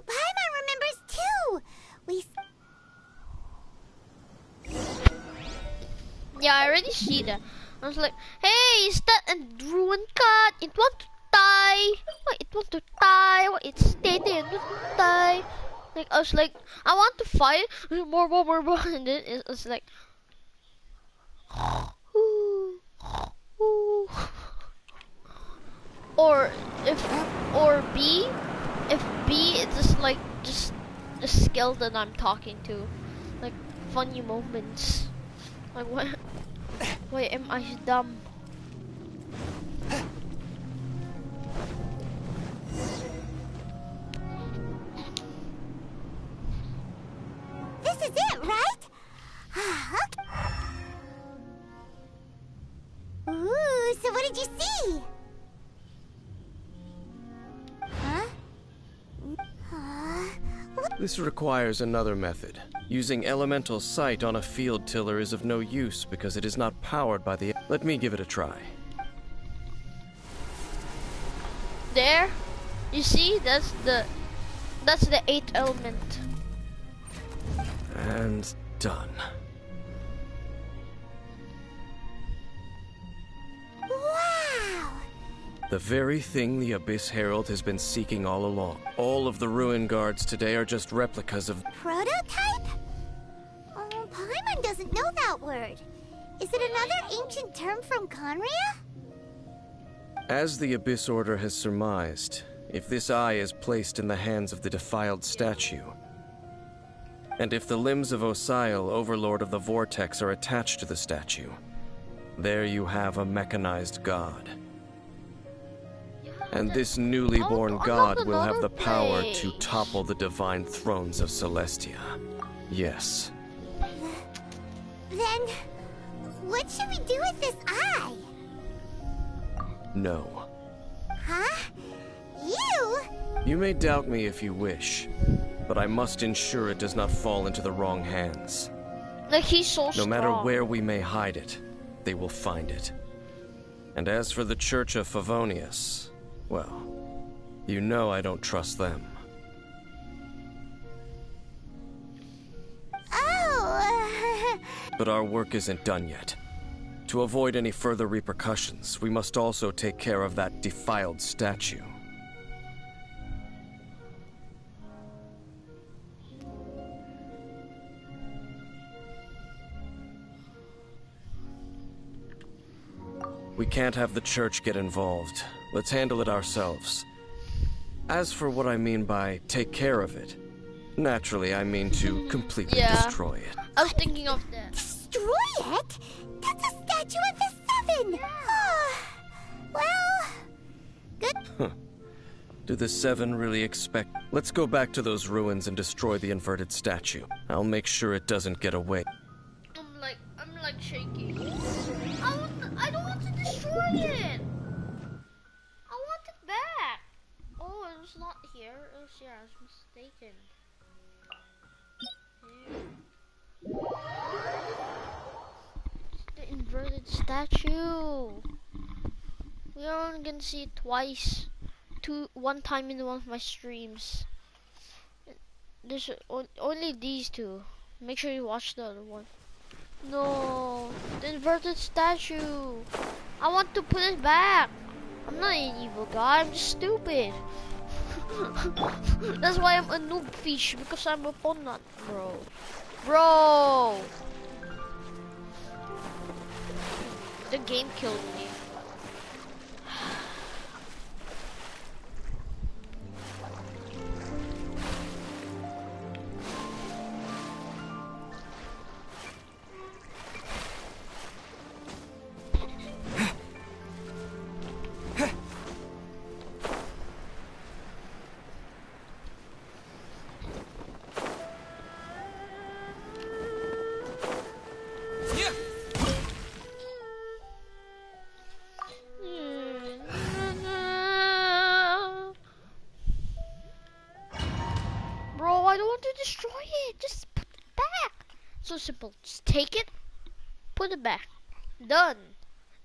Yeah, I already see that. I was like, hey, is that a ruin cat? It want to die. What? It want to die. What? It's stating it want to die. Like, I was like, I want to fight. More, and then it was like, or B, if B it's just like just a skeleton I'm talking to, like funny moments. Like what? Why am I dumb? This is it, right? Ooh, so what did you see? Huh? This requires another method. Using elemental sight on a field tiller is of no use because it is not powered by the... Let me give it a try. There, you see, that's the 8th element. And done. Wow! The very thing the Abyss Herald has been seeking all along. All of the ruin guards today are just replicas of... Prototype? Oh, Paimon doesn't know that word. Is it another ancient term from Conria? As the Abyss Order has surmised, if this eye is placed in the hands of the defiled statue, and if the limbs of Osial, Overlord of the Vortex, are attached to the statue, there you have a mechanized god. And this newly born god will have the power to topple the divine thrones of Celestia. Yes. Then, what should we do with this eye? No. Huh? You? You may doubt me if you wish, but I must ensure it does not fall into the wrong hands. Like he's so strong. No matter where we may hide it, they will find it. And as for the Church of Favonius, well, you know I don't trust them. Oh! But our work isn't done yet. To avoid any further repercussions, we must also take care of that defiled statue. We can't have the church get involved. Let's handle it ourselves. As for what I mean by take care of it, naturally I mean to completely destroy it. I was thinking of that. Destroy it? That's a statue of the Seven! Well, good. Do the Seven really expect... Let's go back to those ruins and destroy the inverted statue. I'll make sure it doesn't get away. I'm like shaking. I don't want to destroy it! I want it back! Oh, it was not here. It was here. I was mistaken. The inverted statue. We are only gonna see it twice. One time in one of my streams. There's only these two. Make sure you watch the other one. No, the inverted statue. I want to put it back. I'm not an evil guy. I'm just stupid. That's why I'm a noob fish, because I'm a ponut, bro. The game killed me. So simple. Just take it, put it back. Done.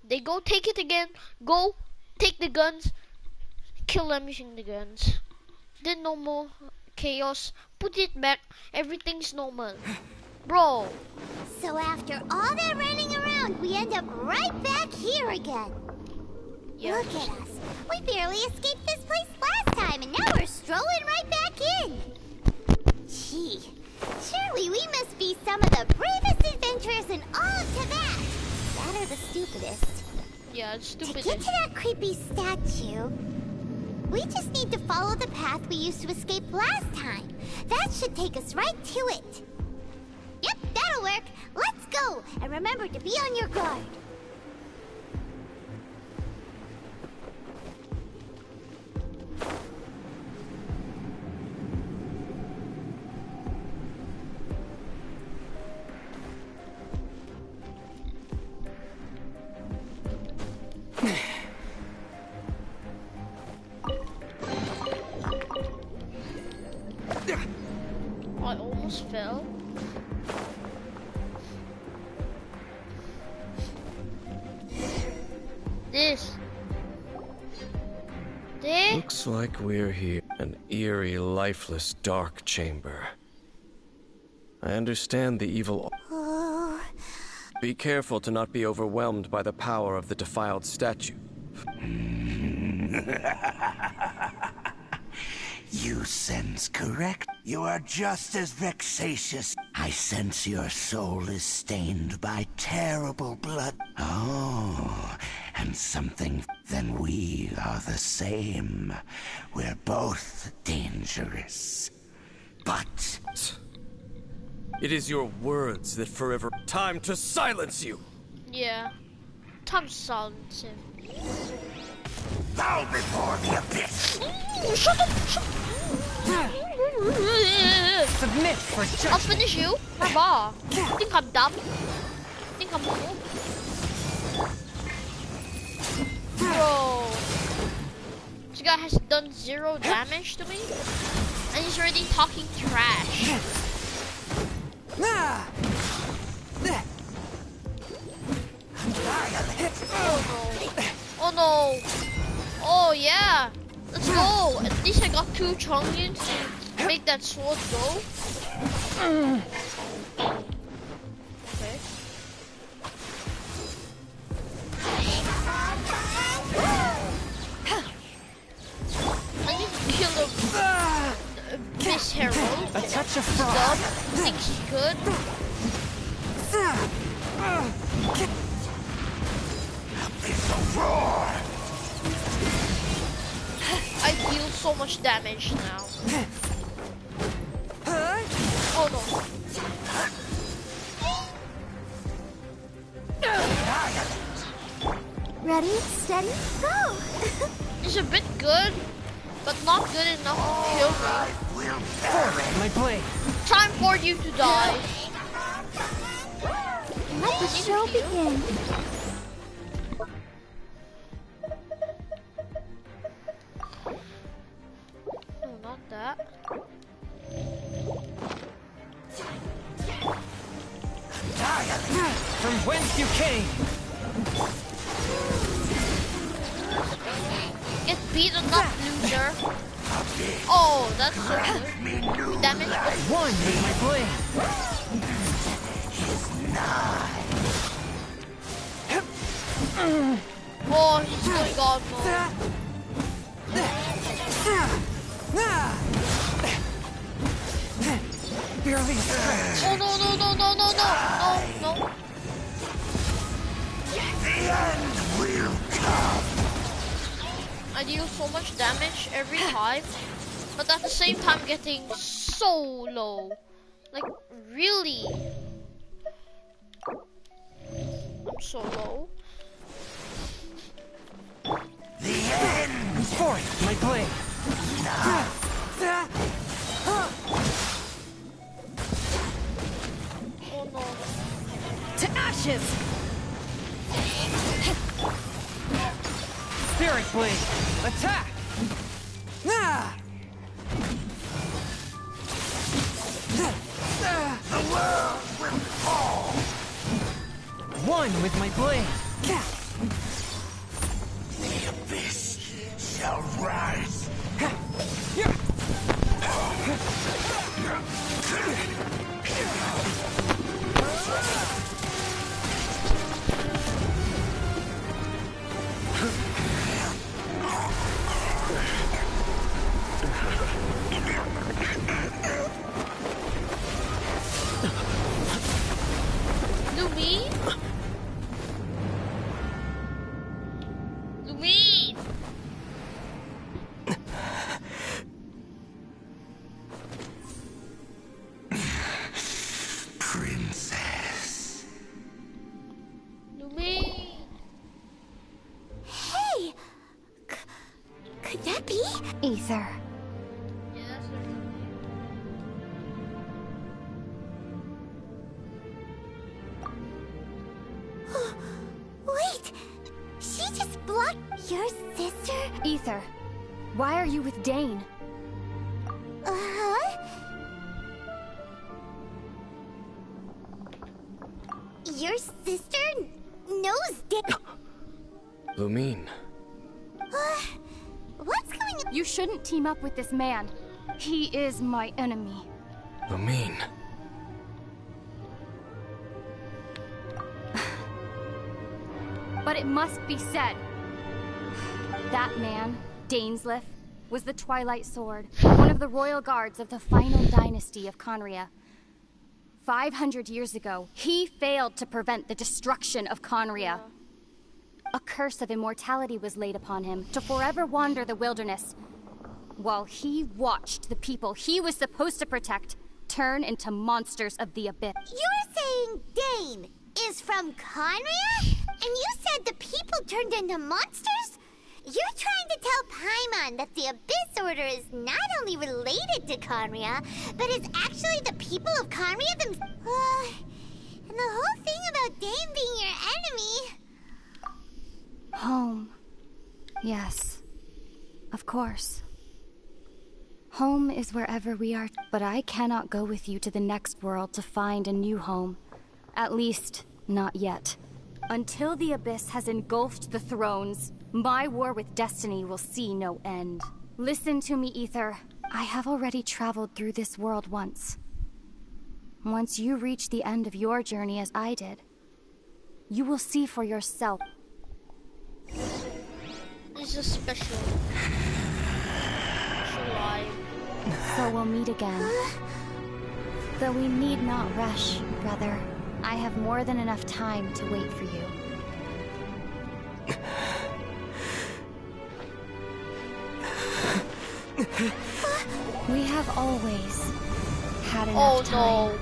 They go take it again. Go take the guns. Kill them using the guns. Then no more chaos. Put it back. Everything's normal. Bro. So after all that running around, we end up right back here again. Yeah. Look at us. We barely escaped this place last time, and now we're strolling right back in. Gee, surely we must be some of the bravest adventurers in all of Tibet. That or the stupidest. Yeah, it's To stupid. get to that creepy statue, we just need to follow the path we used to escape last time. That should take us right to it. Yep, that'll work. Let's go, and remember to be on your guard. I almost fell. This. Looks like we're here. An eerie, lifeless, dark chamber. I understand the evil. Oh, Be careful to not be overwhelmed by the power of the defiled statue. You sense correct. You are just as vexatious. I sense your soul is stained by terrible blood. Oh, and something. Then we are the same. We're both dangerous. But It is your words that forever. Time to silence you! Yeah. Time to silence him. bow before the abyss. Shut up! Submit for judgment. I'll finish you. Brava. Think I'm dumb? Think I'm cool? Bro. This guy has done 0 damage to me. And he's already talking trash. Oh no. Oh yeah. Let's go. At least I got 2 Chongyuns to make that sword go. Okay. I need to kill this herald. A touch of Dumb. fraud. Thinks he's good. It's a roar. I deal so much damage now. Oh no. ready, steady, go! It's a bit good, but not good enough to kill me. My blade. Time for you to die. Let the show begin. No, not that. From whence you came. Get beaten up, loser. Oh, that's so good. Damage was One with my blade. oh, he's going god mode. Barely a scratch. Oh no no no no no no no no. The end will come. I deal so much damage every time, but at the same time getting so low. Like, really? I'm so low. The end. Forth, my blade. Oh no. To ashes. Spirit blade. Attack. The world will fall. One with my blade. The abyss shall rise. Could that be? Ether. Yeah, that's what Wait! She just blocked your sister? Ether, why are you with Dane? Uh-huh. Your sister knows Lumine. What's going on? You shouldn't team up with this man. He is my enemy. Lumine. But it must be said. That man, Dainsleif, was the Twilight Sword, one of the royal guards of the final dynasty of Conria. 500 years ago, he failed to prevent the destruction of Conria. A curse of immortality was laid upon him to forever wander the wilderness, while he watched the people he was supposed to protect turn into monsters of the abyss. You're saying Dane is from Conria? And you said the people turned into monsters? You're trying to tell Paimon that the Abyss Order is not only related to Conria, but is actually the people of Conria themselves. And the whole thing about Dane being your enemy. Home. Yes. Of course. Home is wherever we are, but I cannot go with you to the next world to find a new home. At least, not yet. Until the Abyss has engulfed the thrones, my war with destiny will see no end. Listen to me, Ether. I have already traveled through this world once. Once you reach the end of your journey as I did, you will see for yourself. This is special. Special life. So we'll meet again. Though we need not rush, brother. I have more than enough time to wait for you. We have always had enough time.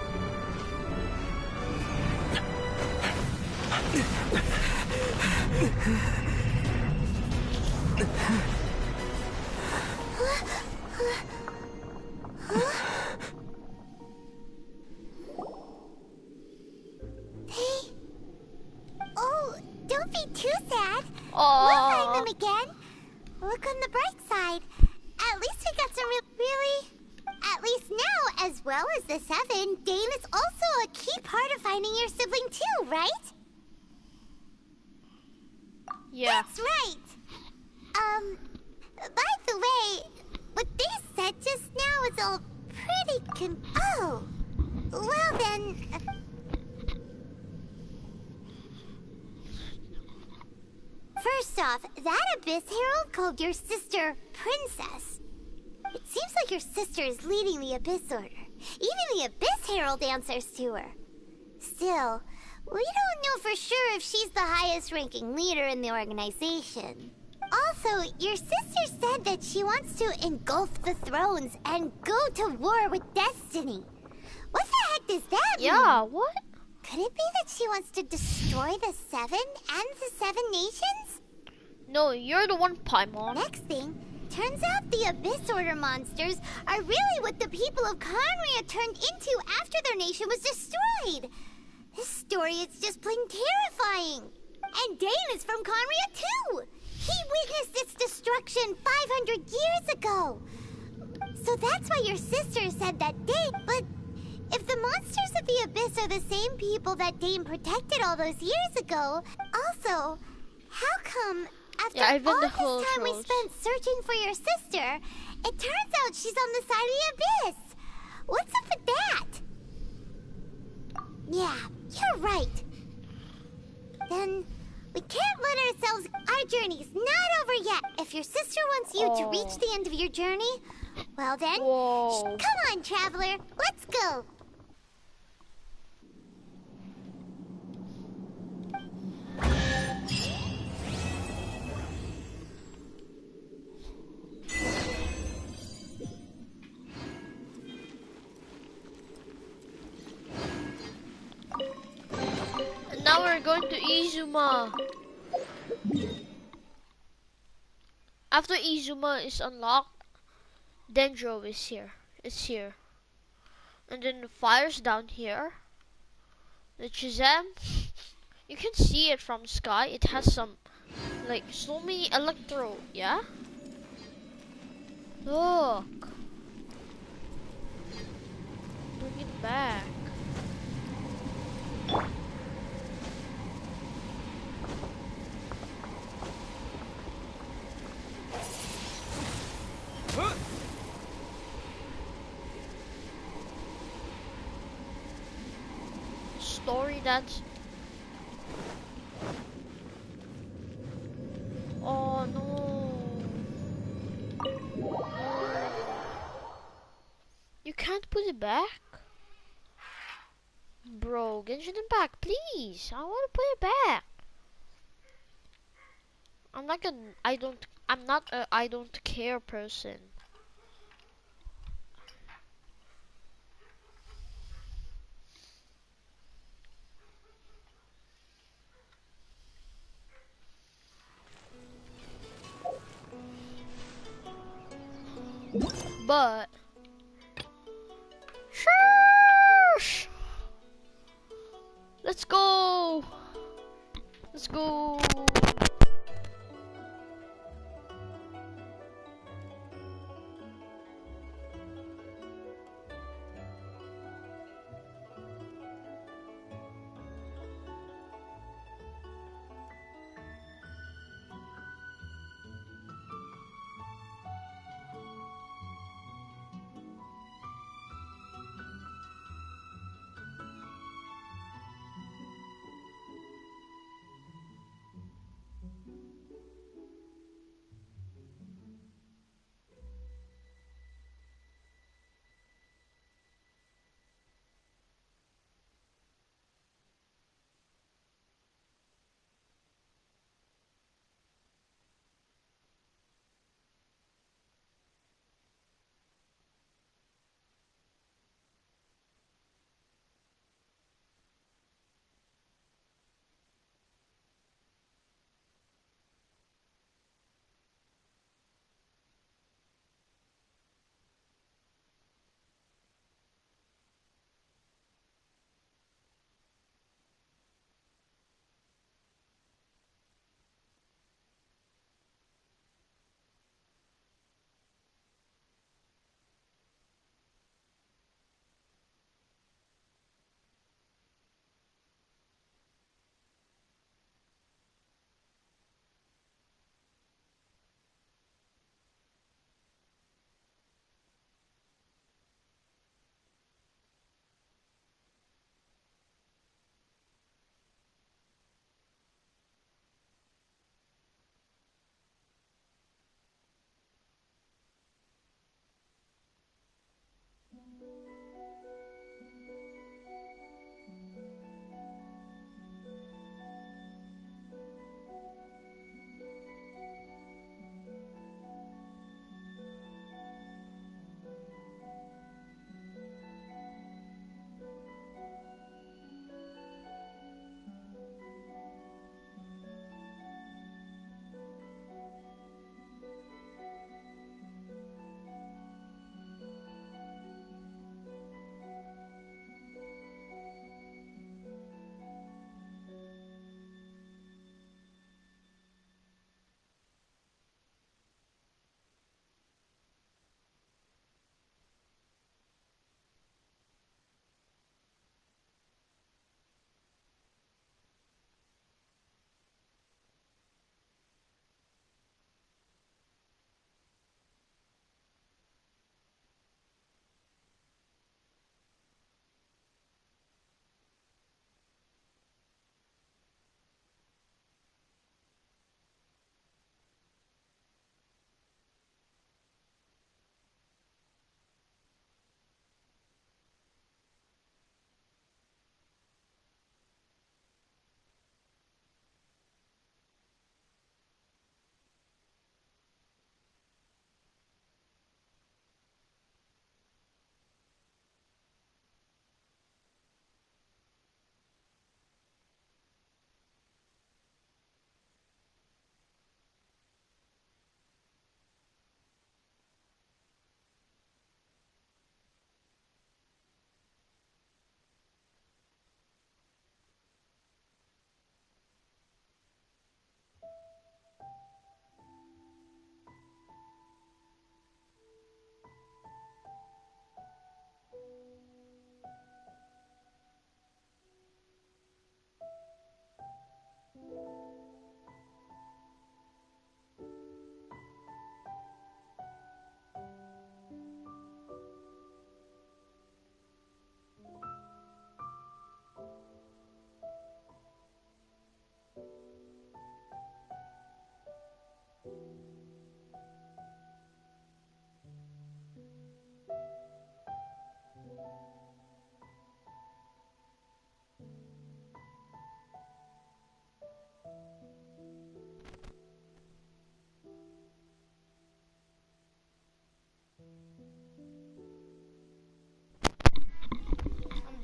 Oh, don't be too sad. Aww. We'll find them again. Look on the bright side. At least we got some really... At least now, as well as the Seven, Dane is also a key part of finding your sibling too, right? Yeah. That's right. By the way, what they said just now is all pretty Oh! Well then... First off, that Abyss Herald called your sister Princess. It seems like your sister is leading the Abyss Order. Even the Abyss Herald answers to her. Still, we don't know for sure if she's the highest-ranking leader in the organization. Also, your sister said that she wants to engulf the thrones and go to war with destiny. What the heck does that mean? Yeah, what? Could it be that she wants to destroy the Seven and the Seven Nations? No, you're the one, Paimon. Next thing, turns out the Abyss Order monsters are really what the people of Conria turned into after their nation was destroyed. This story is just plain terrifying. And Dane is from Conria too. He witnessed its destruction 500 years ago. So that's why your sister said that Dane... But if the monsters of the Abyss are the same people that Dane protected all those years ago, also, how come after all this time we spent searching for your sister, it turns out she's on the side of the Abyss? What's up with that? Yeah, you're right. Then we can't let ourselves... Our journey's not over yet. If your sister wants you to reach the end of your journey, well then, come on, traveler, let's go. And now we're going to Izuma. After Izuma is unlocked, Dendro is here. It's here. And then the fire's down here. The Chizam, you can see it from sky. It has some, like, so many electro, yeah? Look. Bring it back. Story that's... Oh no. No. You can't put it back? Bro, Genshin Impact, please. I want to put it back. I'm not a I don't care person. But shush. Let's go. Let's go.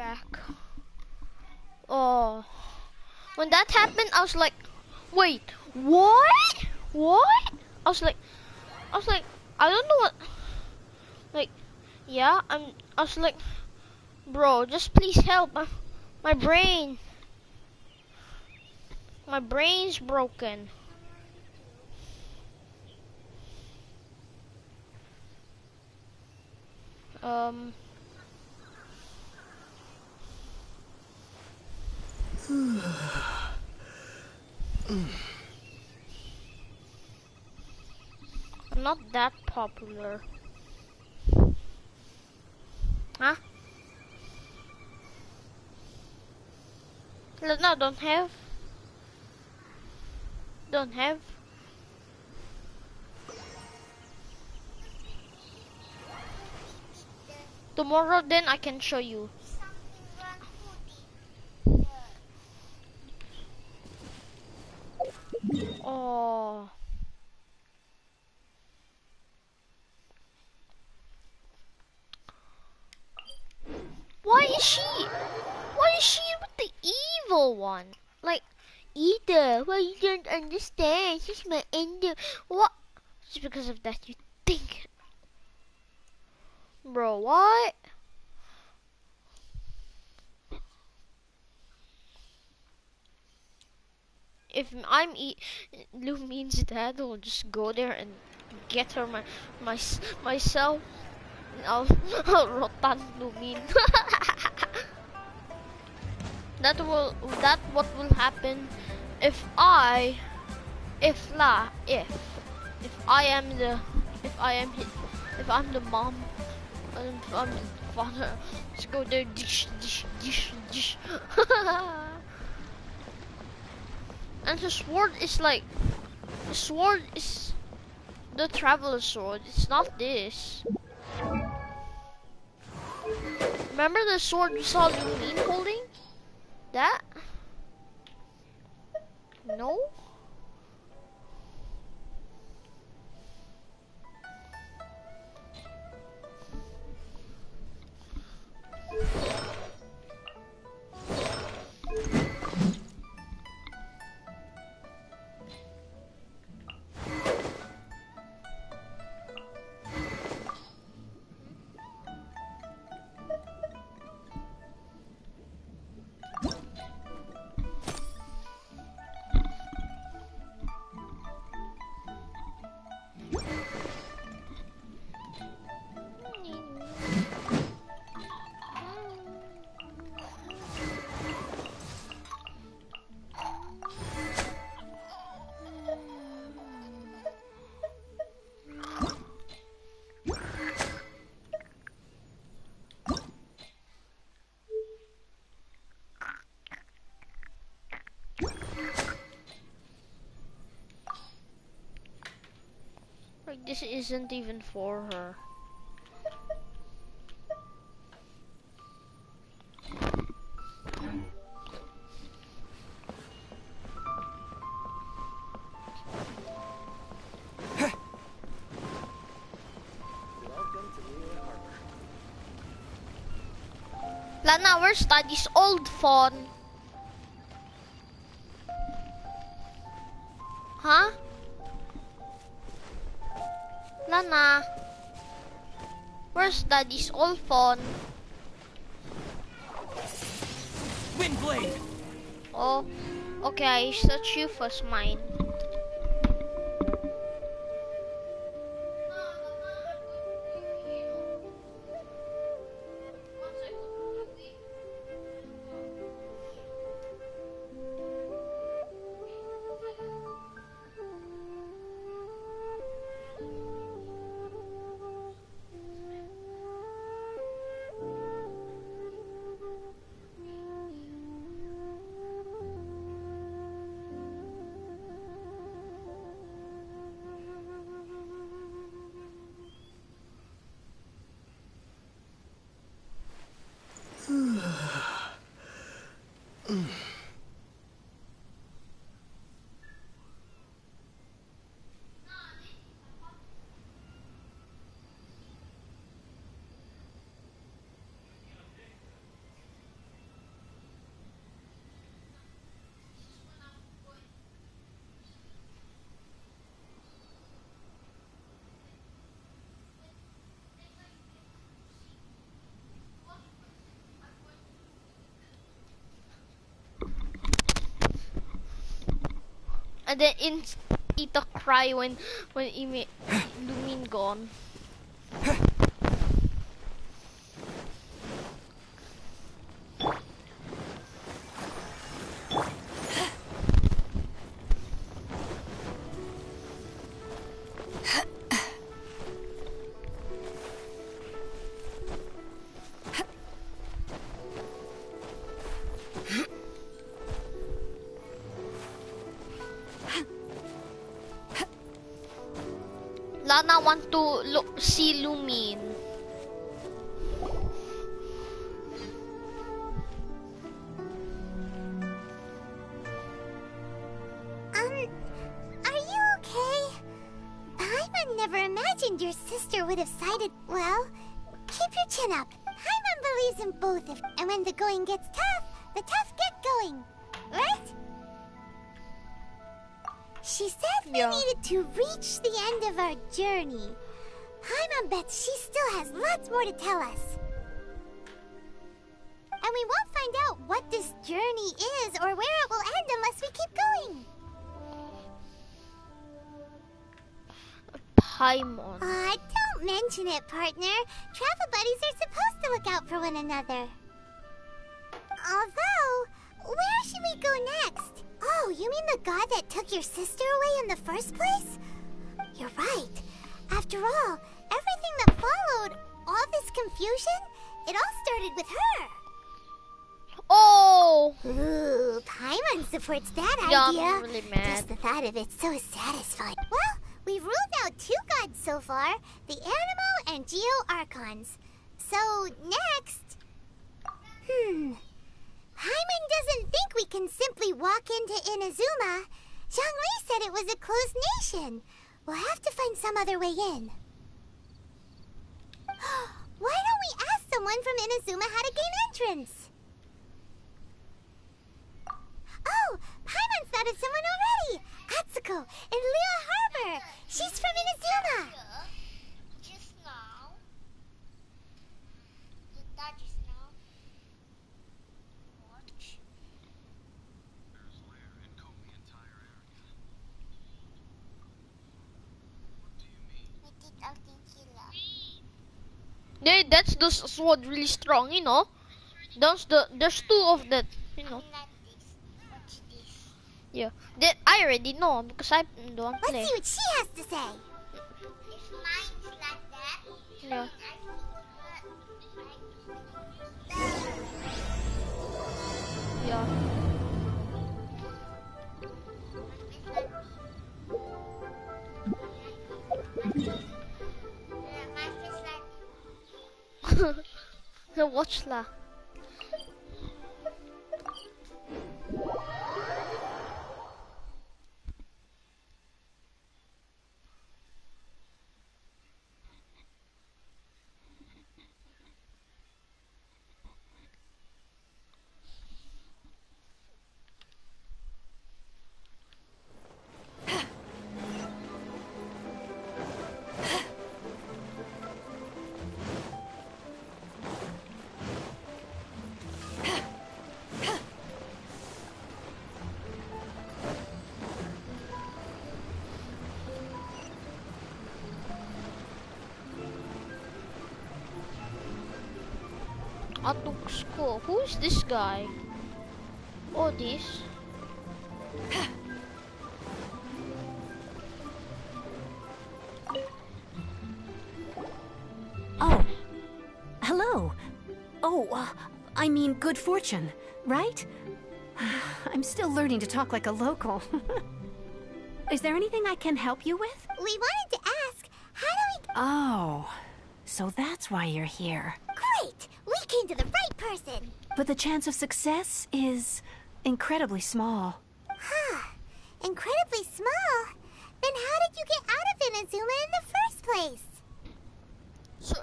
back. Oh, when that happened, I was like, wait, what? What? I was like, I don't know what. Like, yeah, I was like, bro, just please help. My brain. My brain's broken. I'm not that popular. Huh? No, don't have. Don't have. Tomorrow then I can show you. Oh. Why is she with the evil one? Like, Ida, well, you don't understand. She's my ender. What? Just because of that, you think. Bro, what? If I'm Lumine's dad, I'll just go there and get her myself. I'll rotan Lumine. That what will happen if I am if I'm the mom and if I'm the father. Let's go there. Dish dish dish dish. And the sword is like, the sword is the traveler sword. It's not this. Remember the sword we saw Lumine holding? That? No? Like, this isn't even for her. Lana, where's Daddy's old phone? Huh? Lana, where's Daddy's old phone? Windblade! Oh, okay, I search you first, mine. And then Ita cry when Lumin gone. Lana want to see Lumin. Are you okay? Paimon never imagined your sister would have sided. Well, keep your chin up. Paimon believes in both of, and when the going gets tough, the tough get going. Right? She said we needed to reach the end of our journey. Paimon bets she still has lots more to tell us. And we won't find out what this journey is or where it will end unless we keep going. Paimon. Don't mention it, partner. Travel buddies are supposed to look out for one another. Although, where should we go next? Oh, you mean the god that took your sister away in the first place? You're right. After all, everything that followed, all this confusion, it all started with her. Oh! Ooh, Paimon supports that idea. I'm really mad. Just the thought of it's so satisfying. Well, we've ruled out 2 gods so far, the Animo and Geo Archons. So, next... Paimon doesn't think we can simply walk into Inazuma. Zhongli said it was a closed nation. We'll have to find some other way in. Why don't we ask someone from Inazuma how to gain entrance? Oh, Paimon's thought of someone already! Atsuko in Lea Harbor! She's from Inazuma! Just now. Did that just now? Watch. There's Lair and comb the entire area. What do you mean? We did outing killer. Yeah, that's the sword really strong, you know. There's 2 of that, you know. Not this. Watch this. Yeah, that I already know because I don't play. Let's see what she has to say. If mine's like that, Yeah. Yeah. Watch lah. Atuksko. Who is this guy? Oh, this. Oh. Hello. Oh, I mean good fortune, right? I'm still learning to talk like a local. Is there anything I can help you with? We wanted to ask, how do we... Oh, so that's why you're here. Great! We came to the right person! But the chance of success is incredibly small. Huh. Incredibly small? Then how did you get out of Inazuma in the first place? So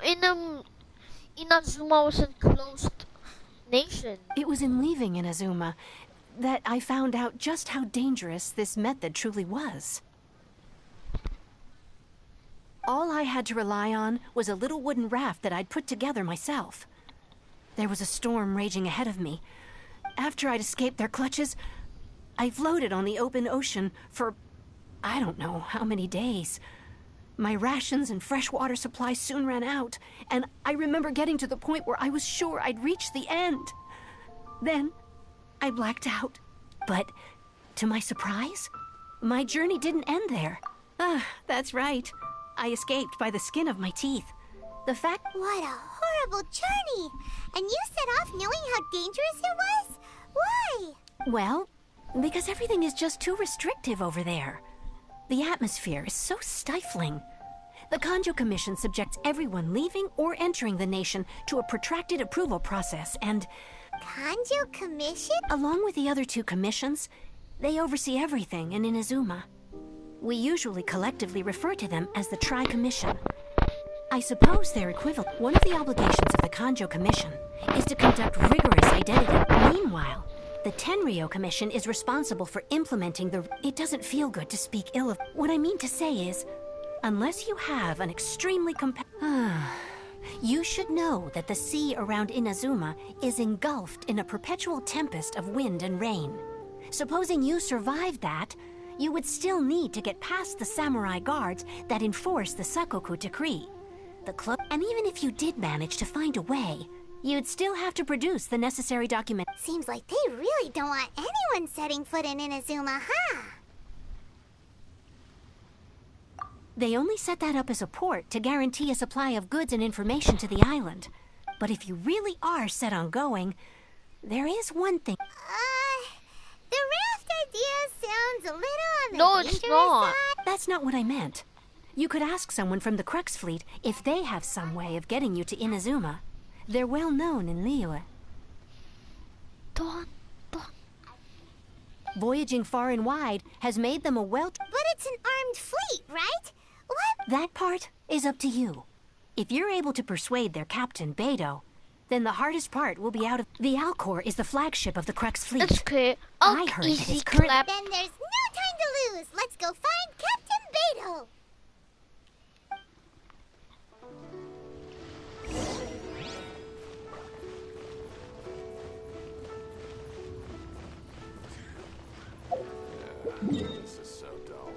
Inazuma was a closed nation. It was in leaving Inazuma that I found out just how dangerous this method truly was. All I had to rely on was a little wooden raft that I'd put together myself. There was a storm raging ahead of me. After I'd escaped their clutches, I floated on the open ocean for I don't know how many days. My rations and fresh water supply soon ran out, and I remember getting to the point where I was sure I'd reached the end. Then, I blacked out. But, to my surprise, my journey didn't end there. That's right. I escaped by the skin of my teeth. The fact— What a horrible journey! And you set off knowing how dangerous it was? Why? Well, because everything is just too restrictive over there. The atmosphere is so stifling. The Kanjo Commission subjects everyone leaving or entering the nation to a protracted approval process, and— Kanjo Commission? Along with the other 2 commissions, they oversee everything in Inazuma. We usually collectively refer to them as the Tri-Commission. I suppose they're equivalent. One of the obligations of the Kanjo Commission is to conduct rigorous identity. Meanwhile, the Tenryo Commission is responsible for implementing the— It doesn't feel good to speak ill of— What I mean to say is, unless you have an extremely you should know that the sea around Inazuma is engulfed in a perpetual tempest of wind and rain. Supposing you survived that, you would still need to get past the samurai guards that enforce the Sakoku decree. And even if you did manage to find a way, you'd still have to produce the necessary document. Seems like they really don't want anyone setting foot in Inazuma, huh? They only set that up as a port to guarantee a supply of goods and information to the island. But if you really are set on going, there is one thing. The raft idea sounds a little on the No, dangerous it's not. side. That's not what I meant. You could ask someone from the Crux fleet if they have some way of getting you to Inazuma. They're well known in Liyue. Don't. Voyaging far and wide has made them a But it's an armed fleet, right? What? That part is up to you. If you're able to persuade their captain, Beidou, then the hardest part will be out of— The Alcor is the flagship of the Crux fleet. It's okay. I heard that Easy its current— clap. Then there's no time to lose. Let's go find Captain Beidou. This is so dull.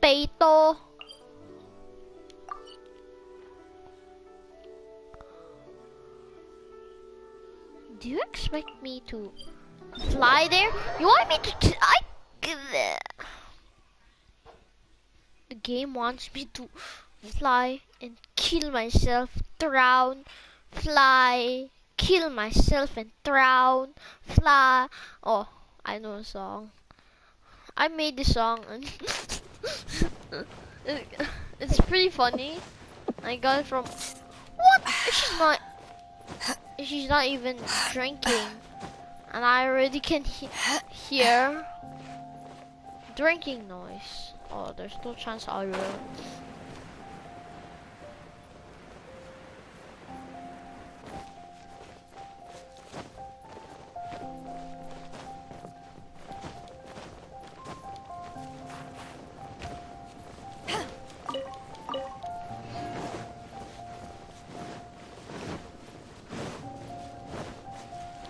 Beidou. Do you expect me to fly there? You want me to? The game wants me to fly and kill myself, drown, fly, kill myself and drown, fly. Oh, I know a song. I made this song and it's pretty funny. I got it from— What? She's not even drinking, and I already can hear drinking noise. Oh, there's no chance I will.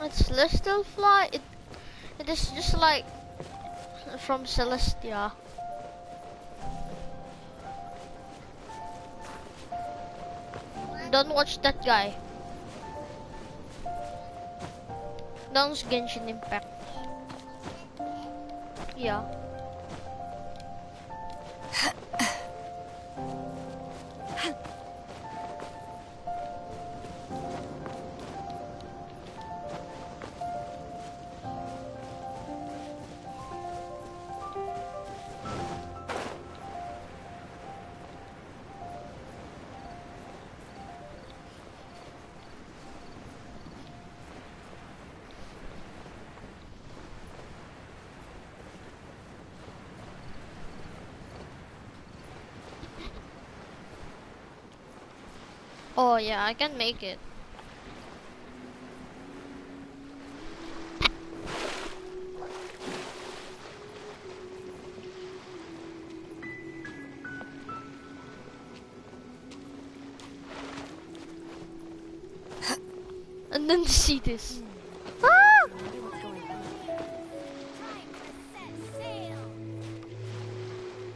It's Celestial Fly. It is just like from Celestia. Don't watch that guy. Don't watch Genshin Impact. Yeah. Oh yeah, I can make it. And then see this. Ah!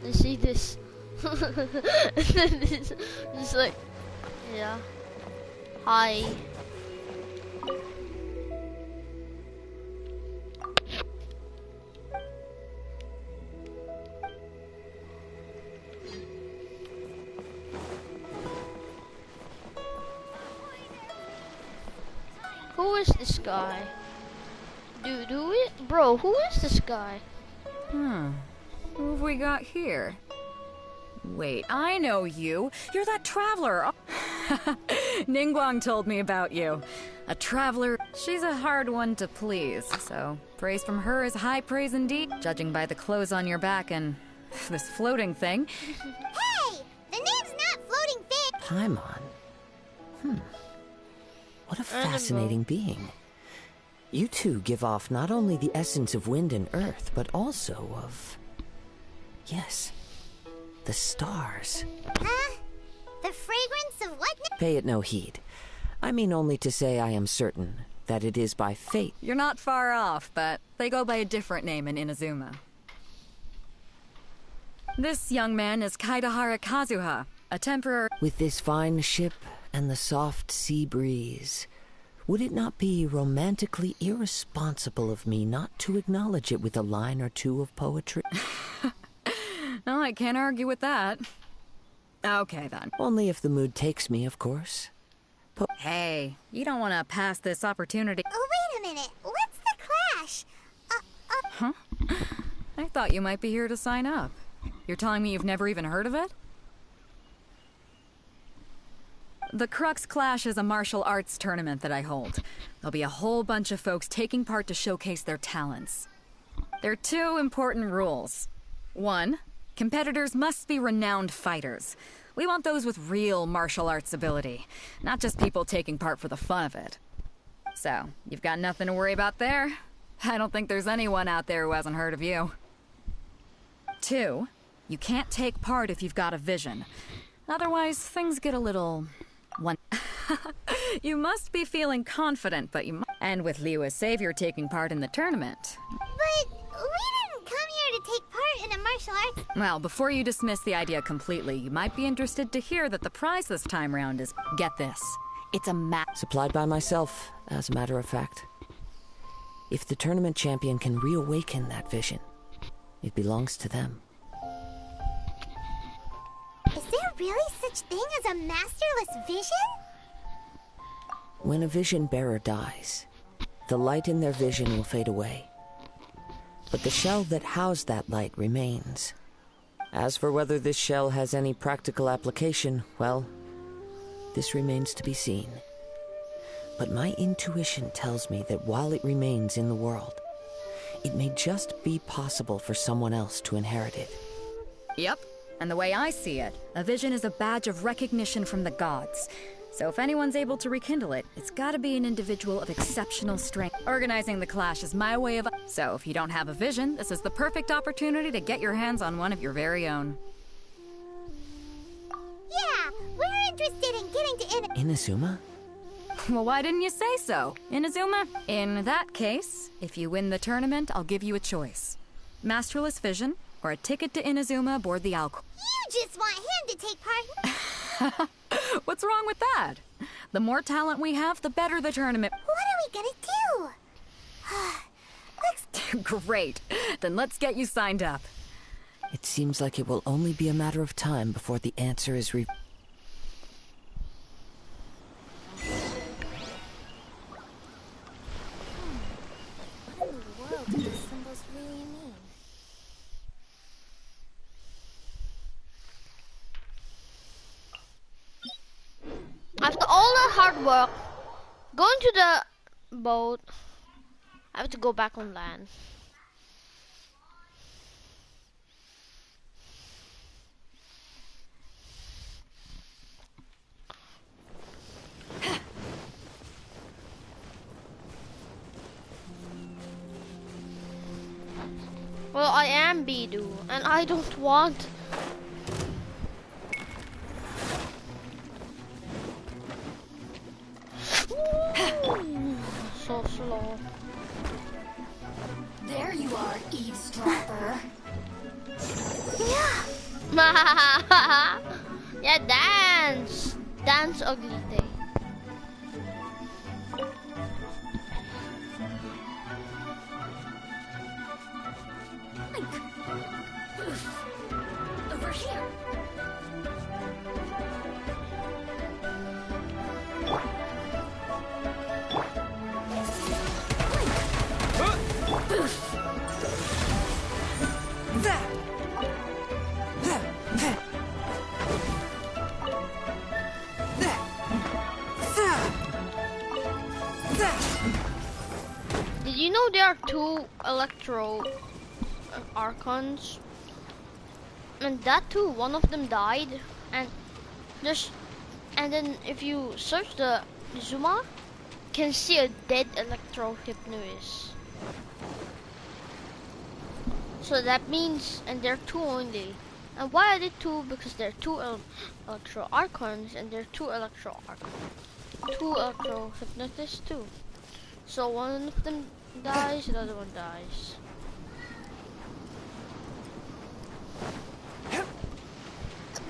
And see this. And then this, just like, yeah. Hi. Who is this guy? Dude, bro, who is this guy? Who have we got here? Wait, I know you. You're that traveler. Ningguang told me about you. A traveler. She's a hard one to please, so praise from her is high praise indeed, judging by the clothes on your back and this floating thing. Hey! The name's not Floating Thing! Paimon. What a fascinating being. You two give off not only the essence of wind and earth, but also of... yes, the stars. Huh? The fragrance of what? Pay it no heed. I mean only to say I am certain that it is by fate. You're not far off, but they go by a different name in Inazuma. This young man is Kaidahara Kazuha, a temporary... With this fine ship and the soft sea breeze, would it not be romantically irresponsible of me not to acknowledge it with a line or two of poetry? No, I can't argue with that. Okay, then. Only if the mood takes me, of course. Hey, you don't want to pass this opportunity. Oh, wait a minute. What's the clash? Huh? I thought you might be here to sign up. You're telling me you've never even heard of it? The Crux Clash is a martial arts tournament that I hold. There'll be a whole bunch of folks taking part to showcase their talents. There are two important rules. One, competitors must be renowned fighters. We want those with real martial arts ability, not just people taking part for the fun of it. So, you've got nothing to worry about there. I don't think there's anyone out there who hasn't heard of you. Two, you can't take part if you've got a vision. Otherwise, things get a little... You must be feeling confident, but you and with Liu as savior taking part in the tournament. But we didn't come here to take part in a martial arts... Well, before you dismiss the idea completely, you might be interested to hear that the prize this time round is... Get this. It's a map... Supplied by myself, as a matter of fact. If the tournament champion can reawaken that vision, it belongs to them. Is there really such thing as a masterless vision? When a vision bearer dies, the light in their vision will fade away. But the shell that housed that light remains. As for whether this shell has any practical application, well, this remains to be seen. But my intuition tells me that while it remains in the world, it may just be possible for someone else to inherit it. Yep. And the way I see it, a vision is a badge of recognition from the gods. So if anyone's able to rekindle it, it's gotta be an individual of exceptional strength. Organizing the clash is my way of... So if you don't have a vision, this is the perfect opportunity to get your hands on one of your very own. Yeah, we're interested in getting to Inazuma? Well, why didn't you say so? Inazuma? In that case, if you win the tournament, I'll give you a choice. Masterless vision, or a ticket to Inazuma aboard the Alcor. You just want him to take part. What's wrong with that? The more talent we have, the better the tournament. What are we gonna do? Great. Then let's get you signed up. It seems like it will only be a matter of time before the answer is What in the world do these symbols really mean? After all that hard work, going to the boat, I have to go back on land. Well, I am Bidu, and I don't want... Oh. There you are, eavesdropper. Yeah, dance! Dance, ugly thing. Over here. Did you know there are 2 Electro Archons? And that too, one of them died, and then if you search the Zuma, you can see a dead Electro Hypnosis. So that means, and there are 2 only. And why are they 2? Because there are 2 Electro Archons, and there are 2 Electro Archons. 2 Electro Hypnosis too. So one of them dies, the other one dies.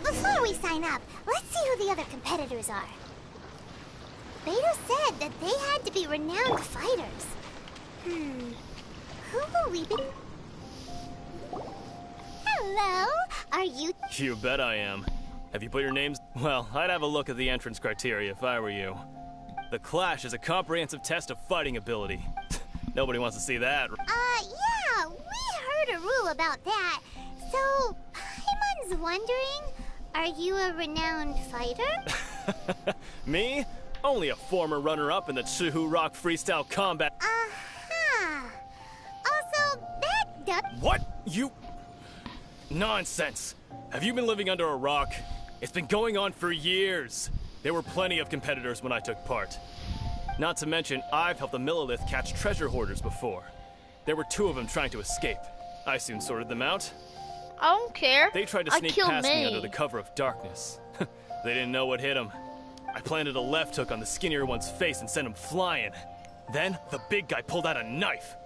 Before we sign up, let's see who the other competitors are. Beto said that they had to be renowned fighters. Who will we be? Hello, are you? You bet I am. Have you put your names? Well, I'd have a look at the entrance criteria if I were you. The Clash is a comprehensive test of fighting ability. Nobody wants to see that. Yeah, we heard a rule about that. So, Paimon's wondering, are you a renowned fighter? Me? Only a former runner-up in the Chihu Rock Freestyle Combat. Also, that does. What? You? Nonsense. Have you been living under a rock? It's been going on for years. There were plenty of competitors when I took part. Not to mention, I've helped the Millilith catch treasure hoarders before. There were 2 of them trying to escape. I soon sorted them out. I don't care. They tried to sneak past me under the cover of darkness. They didn't know what hit them. I planted a left hook on the skinnier one's face and sent him flying. Then, the big guy pulled out a knife.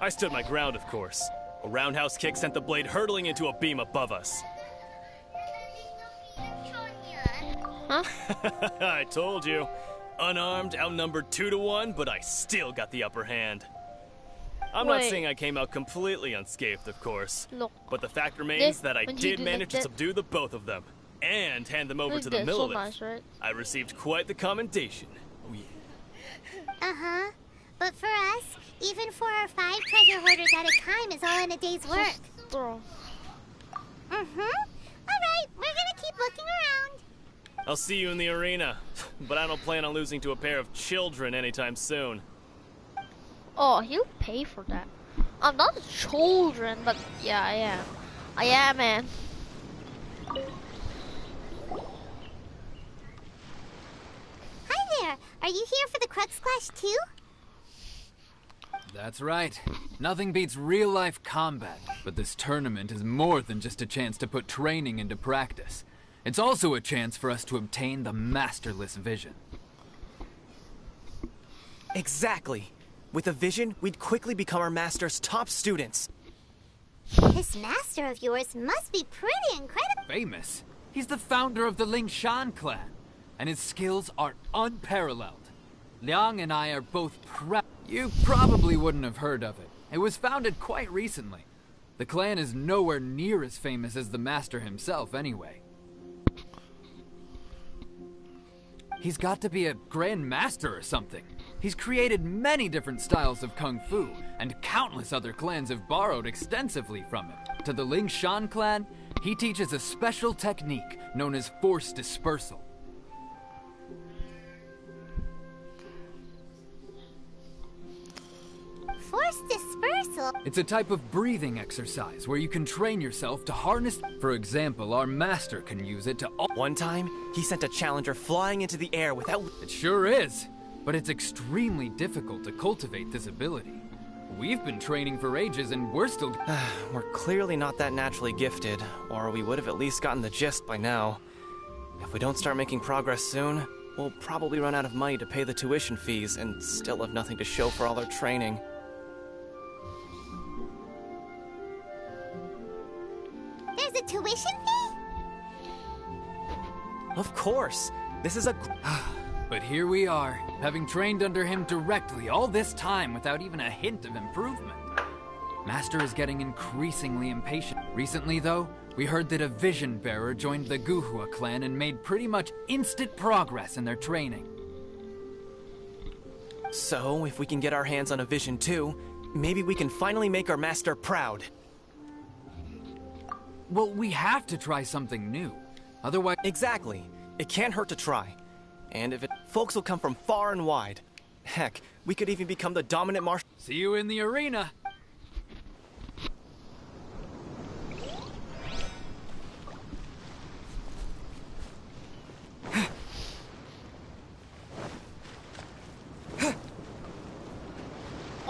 I stood my ground, of course. A roundhouse kick sent the blade hurtling into a beam above us. Huh? I told you. Unarmed, outnumbered 2 to 1, but I still got the upper hand. I'm not saying I came out completely unscathed, of course. Look, but the fact remains that I did manage to subdue the both of them and hand them over to the Millilith. So nice, right? I received quite the commendation. Oh, yeah. Uh-huh. But for us, even 4 or 5 treasure hoarders at a time is all in a day's work. Alright, we're gonna keep looking around. I'll see you in the arena, but I don't plan on losing to a pair of children anytime soon. Oh, he'll pay for that. I'm not children, but yeah, I am. I am, man. Hi there. Are you here for the Crux Clash too? That's right. Nothing beats real-life combat, but this tournament is more than just a chance to put training into practice. It's also a chance for us to obtain the masterless vision. Exactly. With a vision, we'd quickly become our master's top students. This master of yours must be pretty incredible. Famous? He's the founder of the Lingshan clan, and his skills are unparalleled. Liang and I are both proud. You probably wouldn't have heard of it. It was founded quite recently. The clan is nowhere near as famous as the master himself, anyway. He's got to be a grand master or something. He's created many different styles of kung fu, and countless other clans have borrowed extensively from him. To the Lingshan clan, he teaches a special technique known as force dispersal. Force dispersal? It's a type of breathing exercise where you can train yourself to harness. For example, our master can use it to. One time, he sent a challenger flying into the air without. It sure is, but it's extremely difficult to cultivate this ability. We've been training for ages and we're still. We're clearly not that naturally gifted, or we would have at least gotten the gist by now. If we don't start making progress soon, we'll probably run out of money to pay the tuition fees and still have nothing to show for all our training. There's a tuition fee? Of course! This is a... But here we are, having trained under him directly all this time without even a hint of improvement. Master is getting increasingly impatient. Recently, though, we heard that a Vision Bearer joined the Guhua clan and made pretty much instant progress in their training. So, if we can get our hands on a Vision too, maybe we can finally make our master proud. Well, we have to try something new. Otherwise... Exactly. It can't hurt to try. And if it... Folks will come from far and wide. Heck, we could even become the dominant martial... See you in the arena!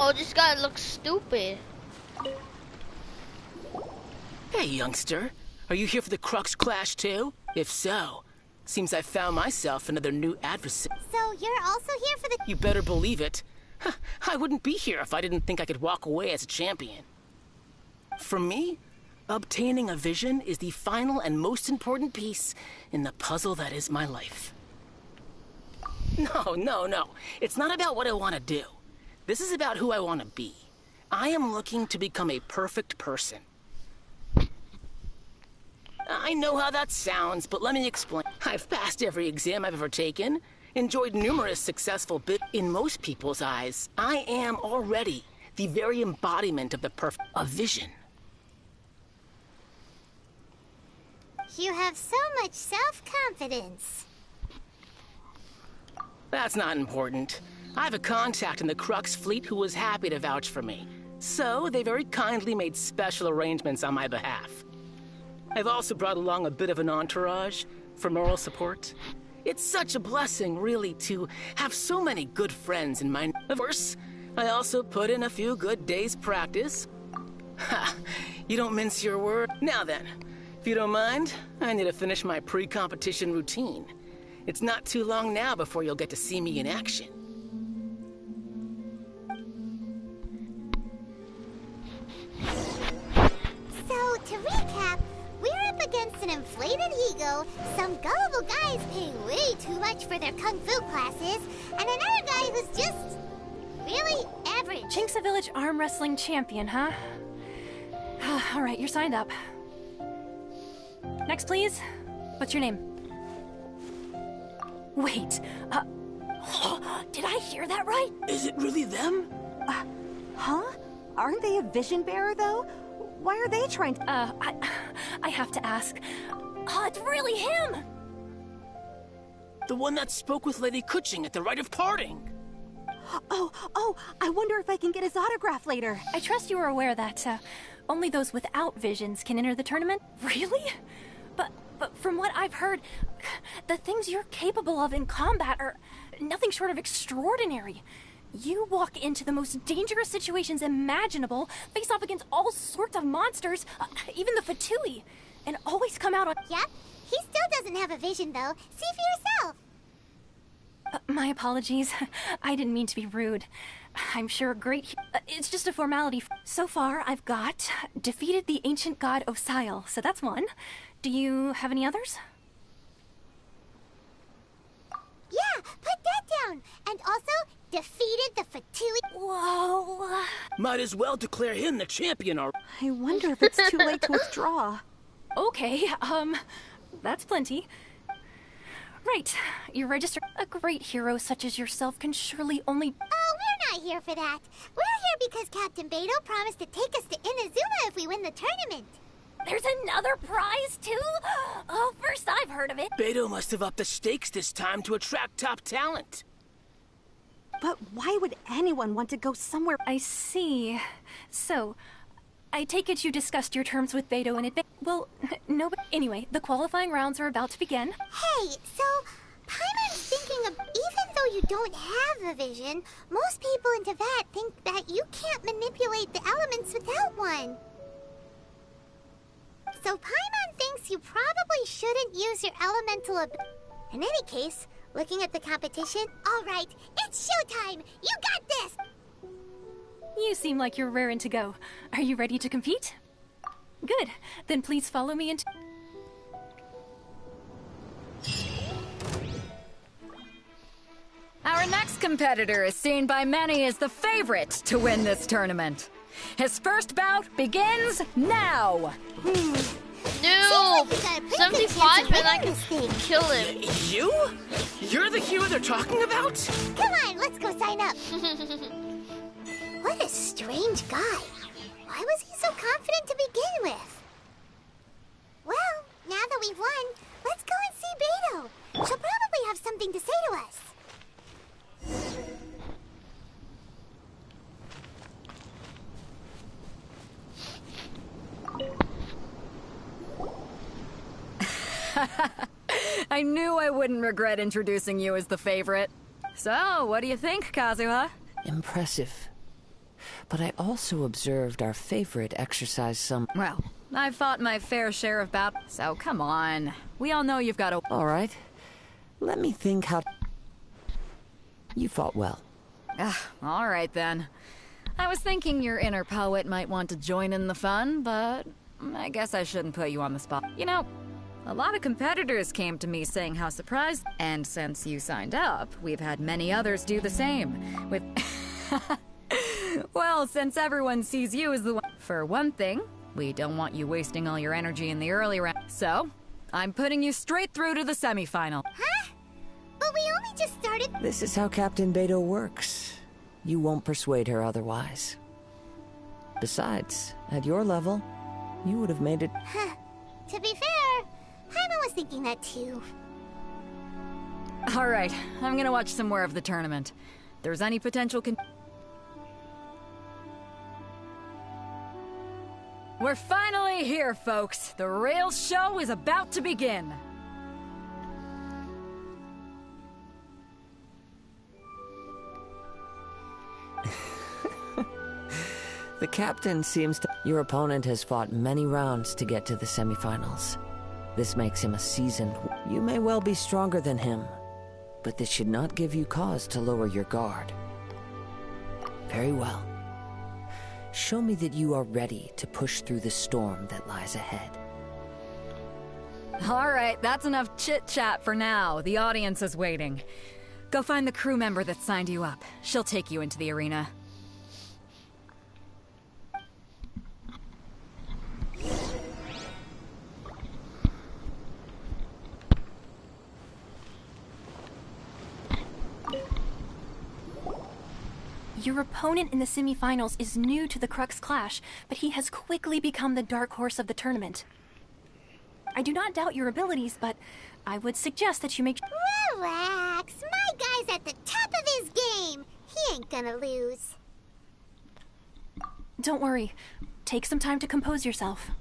Oh, this guy looks stupid. Hey, youngster. Are you here for the Crux Clash too? If so, seems I found myself another new adversary. So you're also here for the... You better believe it. I wouldn't be here if I didn't think I could walk away as a champion. For me, obtaining a vision is the final and most important piece in the puzzle that is my life. No. It's not about what I want to do. This is about who I want to be. I am looking to become a perfect person. I know how that sounds, but let me explain. I've passed every exam I've ever taken, enjoyed numerous successful bits. In most people's eyes, I am already the very embodiment of the perfect... a vision. You have so much self-confidence. That's not important. I have a contact in the Crux fleet who was happy to vouch for me. So, they very kindly made special arrangements on my behalf. I've also brought along a bit of an entourage for moral support. It's such a blessing, really, to have so many good friends in my... Of course, I also put in a few good days' practice. Ha! You don't mince your word. Now then, if you don't mind, I need to finish my pre-competition routine. It's not too long now before you'll get to see me in action. So, to recap, we're up against an inflated ego, some gullible guys paying way too much for their kung fu classes, and another guy who's just really average. Chinksa Village arm wrestling champion, huh? All right, you're signed up. Next, please. What's your name? Wait, did I hear that right? Is it really them? Huh? Aren't they a vision bearer, though? Why are they trying to... I have to ask. It's really him! The one that spoke with Lady Kuching at the rite of parting. Oh, I wonder if I can get his autograph later. I trust you are aware that, only those without visions can enter the tournament? Really? But from what I've heard, the things you're capable of in combat are nothing short of extraordinary. You walk into the most dangerous situations imaginable, face off against all sorts of monsters, even the Fatui, and always come out on... Yep, he still doesn't have a vision, though. See for yourself. My apologies. I didn't mean to be rude. I'm sure great... it's just a formality. So far, I've got defeated the ancient god Osile, so that's one. Do you have any others? Yeah, put that down. And also, defeated the Fatui. Whoa. Might as well declare him the champion already. I wonder if it's too late to withdraw. Okay, that's plenty. Right, you're registered. A great hero such as yourself can surely only... Oh, we're not here for that. We're here because Captain Beto promised to take us to Inazuma if we win the tournament. There's another prize, too? Oh, first I've heard of it. Beto must have upped the stakes this time to attract top talent. But why would anyone want to go somewhere... I see. So, I take it you discussed your terms with Beto in advance. Well, no, but anyway, the qualifying rounds are about to begin. Hey, so Paimon's thinking of, even though you don't have a vision, most people in Teyvat think that you can't manipulate the elements without one. So Paimon thinks you probably shouldn't use your elemental In any case, Looking at the competition? All right, it's showtime! You got this! You seem like you're raring to go. Are you ready to compete? Good. Then please follow me into... Our next competitor is seen by many as the favorite to win this tournament. His first bout begins now! No! 75 and I can kill him. You? You're the hero they're talking about? Come on, let's go sign up. What a strange guy. Why was he so confident to begin with? Well, now that we've won, let's go and see Beto. She'll probably have something to say to us. I knew I wouldn't regret introducing you as the favorite. So, what do you think, Kazuha? Impressive. But I also observed our favorite exercise some... Well, I've fought my fair share of battles, so come on. We all know you've got a... All right. Let me think how... You fought well. All right then. I was thinking your inner poet might want to join in the fun, but I guess I shouldn't put you on the spot. You know, a lot of competitors came to me saying how surprised, and since you signed up, we've had many others do the same. With... Well, since everyone sees you as the one... For one thing, we don't want you wasting all your energy in the early round. So, I'm putting you straight through to the semifinal. Huh? But we only just started... This is how Captain Beto works. You won't persuade her otherwise. Besides, at your level, you would have made it... Huh. To be fair, Paimon was thinking that too. All right, I'm gonna watch some more of the tournament. If there's any potential We're finally here, folks. The real show is about to begin. The captain seems to... Your opponent has fought many rounds to get to the semifinals. This makes him a seasoned... You may well be stronger than him, but this should not give you cause to lower your guard. Very well. Show me that you are ready to push through the storm that lies ahead. All right, that's enough chit-chat for now. The audience is waiting. Go find the crew member that signed you up. She'll take you into the arena. Your opponent in the semifinals is new to the Crux Clash, but he has quickly become the dark horse of the tournament. I do not doubt your abilities, but I would suggest that you make... Relax! My guy's at the top of his game! He ain't gonna lose. Don't worry. Take some time to compose yourself.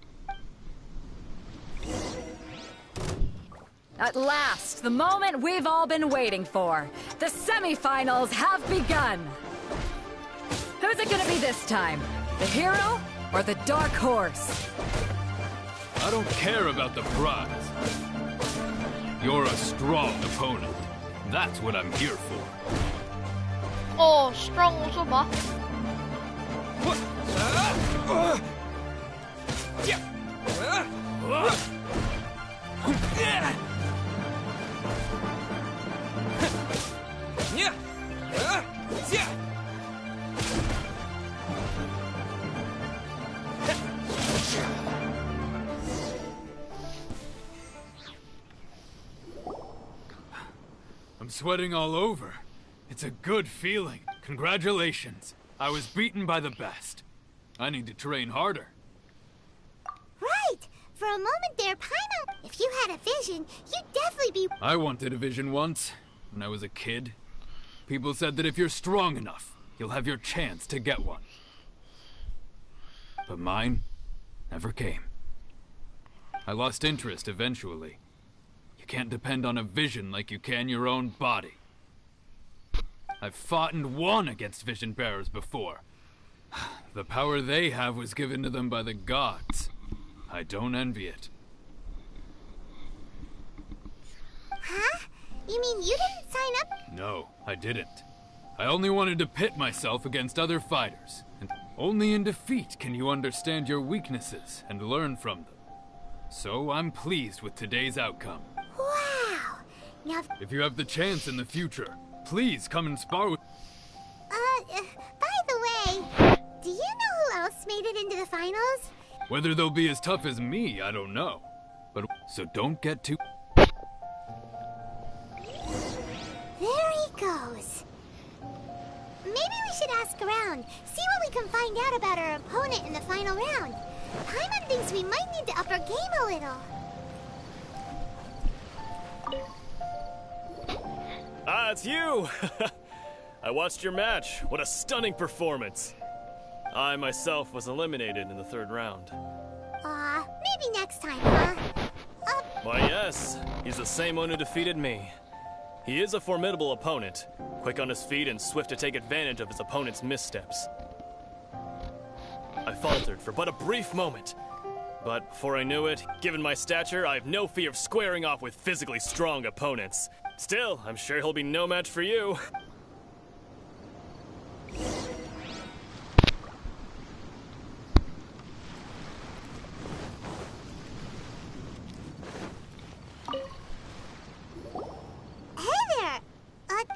At last, the moment we've all been waiting for. The semifinals have begun! Who's it gonna be this time? The hero or the dark horse? I don't care about the prize. You're a strong opponent. That's what I'm here for. Oh, strong also ba? I'm sweating all over. It's a good feeling. Congratulations. I was beaten by the best. I need to train harder. Right! For a moment there, Paimon, if you had a vision, you'd definitely be... I wanted a vision once, when I was a kid. People said that if you're strong enough, you'll have your chance to get one. But mine never came. I lost interest eventually. You can't depend on a vision like you can your own body. I've fought and won against vision bearers before. The power they have was given to them by the gods. I don't envy it. Huh? You mean you didn't sign up? No, I didn't. I only wanted to pit myself against other fighters. And only in defeat can you understand your weaknesses and learn from them. So I'm pleased with today's outcome. Wow! Now... If you have the chance in the future, please come and spar with... by the way, do you know who else made it into the finals? Whether they'll be as tough as me, I don't know. But so don't get too... There he goes. Maybe we should ask around, see what we can find out about our opponent in the final round. Paimon thinks we might need to up our game a little. Ah, it's you! I watched your match. What a stunning performance. I myself was eliminated in the third round. Maybe next time, huh? Why, yes. He's the same one who defeated me. He is a formidable opponent, quick on his feet and swift to take advantage of his opponent's missteps. I faltered for but a brief moment, but before I knew it, given my stature, I have no fear of squaring off with physically strong opponents. Still, I'm sure he'll be no match for you.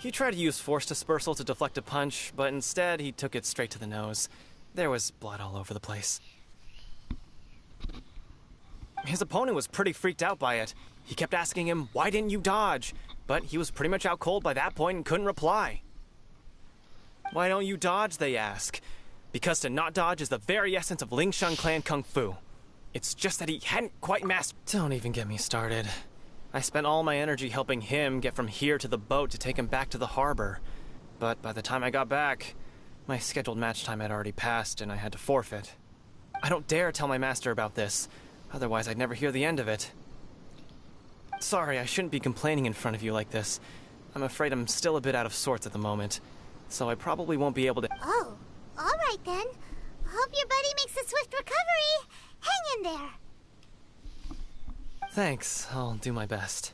He tried to use force dispersal to deflect a punch, but instead he took it straight to the nose. There was blood all over the place. His opponent was pretty freaked out by it. He kept asking him, "Why didn't you dodge?" But he was pretty much out cold by that point and couldn't reply. "Why don't you dodge?" they ask. Because to not dodge is the very essence of Lingshan clan kung fu. It's just that he hadn't quite mastered. Don't even get me started. I spent all my energy helping him get from here to the boat to take him back to the harbor. But by the time I got back, my scheduled match time had already passed and I had to forfeit. I don't dare tell my master about this, otherwise I'd never hear the end of it. Sorry, I shouldn't be complaining in front of you like this. I'm afraid I'm still a bit out of sorts at the moment, so I probably won't be able to... Oh, alright then. Hope your buddy makes a swift recovery. Hang in there. Thanks, I'll do my best.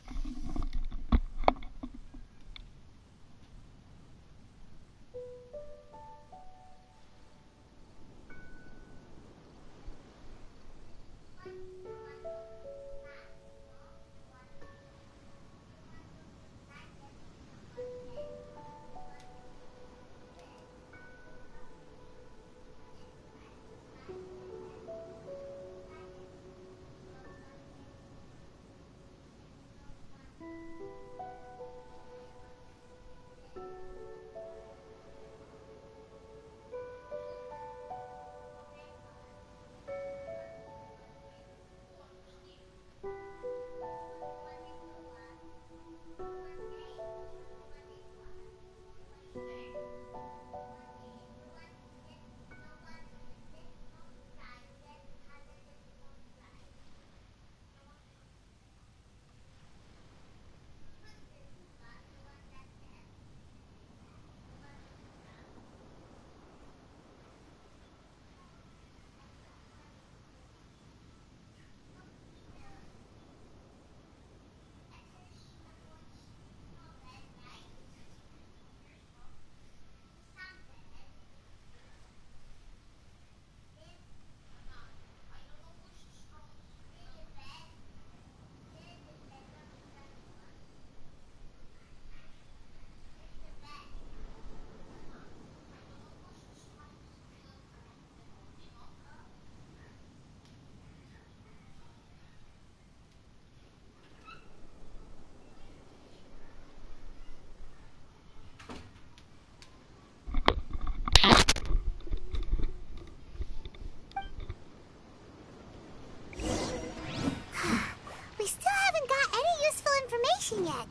Yet.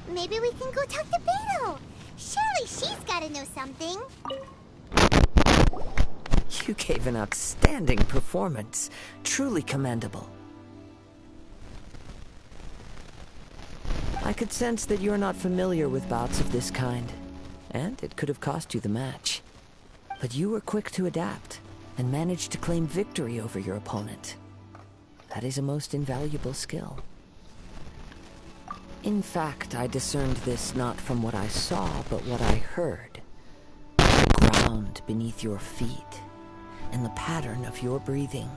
Maybe we can go talk to Beto. Surely she's gotta know something. You gave an outstanding performance. Truly commendable. I could sense that you're not familiar with bouts of this kind, and it could have cost you the match. But you were quick to adapt, and managed to claim victory over your opponent. That is a most invaluable skill. In fact, I discerned this not from what I saw, but what I heard. The ground beneath your feet, and the pattern of your breathing.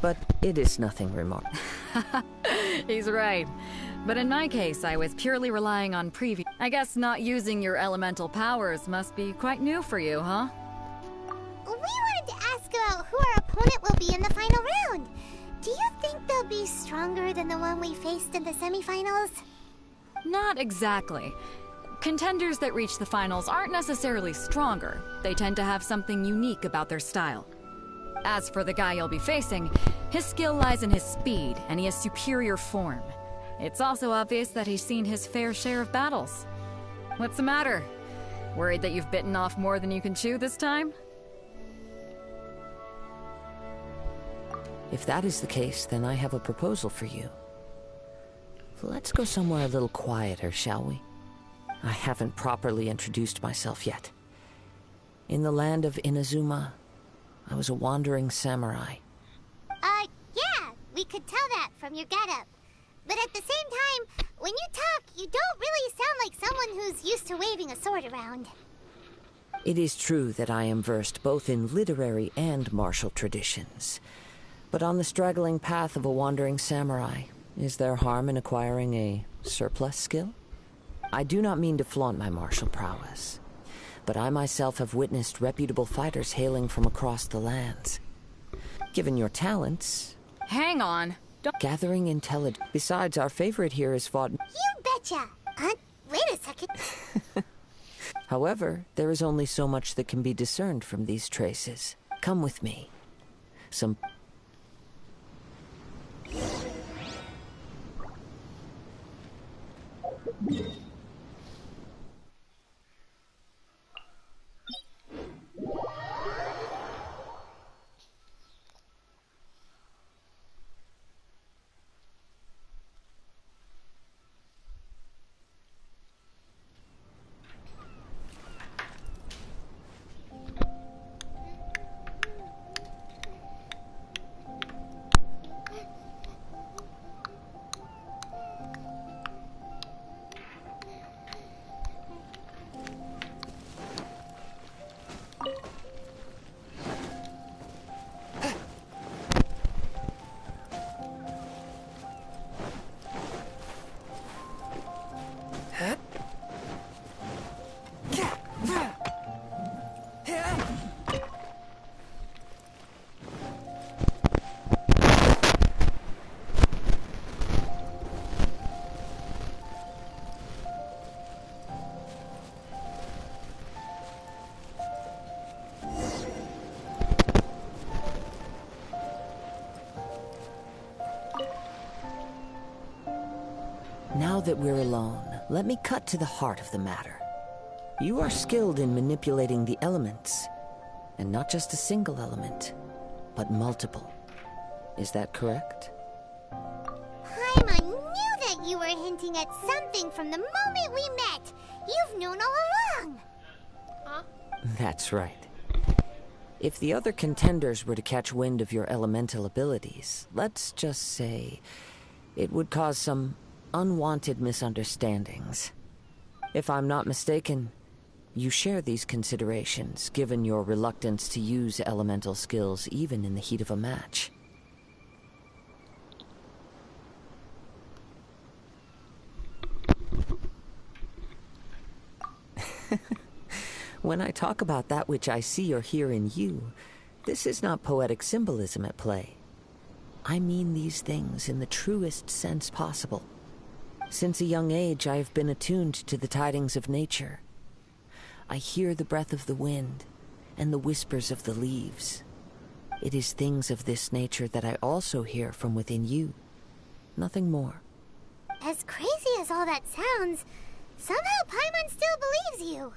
But it is nothing remarkable. He's right. But in my case, I was purely relying on previous... I guess not using your elemental powers must be quite new for you, huh? We wanted to ask about who our opponent will be in the final round. Do you think they'll be stronger than the one we faced in the semifinals? Not exactly. Contenders that reach the finals aren't necessarily stronger. They tend to have something unique about their style. As for the guy you'll be facing, his skill lies in his speed, and he has superior form. It's also obvious that he's seen his fair share of battles. What's the matter? Worried that you've bitten off more than you can chew this time? If that is the case, then I have a proposal for you. Let's go somewhere a little quieter, shall we? I haven't properly introduced myself yet. In the land of Inazuma, I was a wandering samurai. Yeah, we could tell that from your getup. But at the same time, when you talk, you don't really sound like someone who's used to waving a sword around. It is true that I am versed both in literary and martial traditions. But on the straggling path of a wandering samurai, is there harm in acquiring a surplus skill? I do not mean to flaunt my martial prowess, but I myself have witnessed reputable fighters hailing from across the lands. Given your talents... Hang on. Gathering intelligence. Besides, our favorite here has fought... You betcha! Wait a second. However, there is only so much that can be discerned from these traces. Come with me. Some... Now that we're alone, let me cut to the heart of the matter. You are skilled in manipulating the elements, and not just a single element, but multiple. Is that correct? Paimon knew that you were hinting at something from the moment we met. You've known all along. Huh? That's right. If the other contenders were to catch wind of your elemental abilities, let's just say it would cause some unwanted misunderstandings. If I'm not mistaken, you share these considerations, given your reluctance to use elemental skills even in the heat of a match. When I talk about that which I see or hear in you, this is not poetic symbolism at play. I mean these things in the truest sense possible. Since a young age, I have been attuned to the tidings of nature. I hear the breath of the wind and the whispers of the leaves. It is things of this nature that I also hear from within you. Nothing more. As crazy as all that sounds, somehow Paimon still believes you.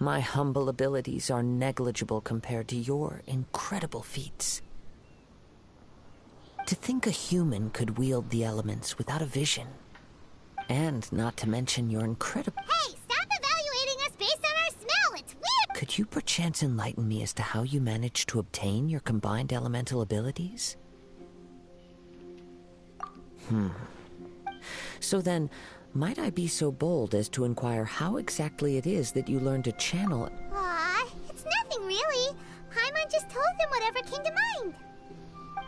My humble abilities are negligible compared to your incredible feats. To think a human could wield the elements without a vision. And not to mention your incredible... Hey, stop evaluating us based on our smell! It's weird! Could you perchance enlighten me as to how you managed to obtain your combined elemental abilities? So then, might I be so bold as to inquire how exactly it is that you learn to channel... Aw, it's nothing really. Paimon just told them whatever came to mind.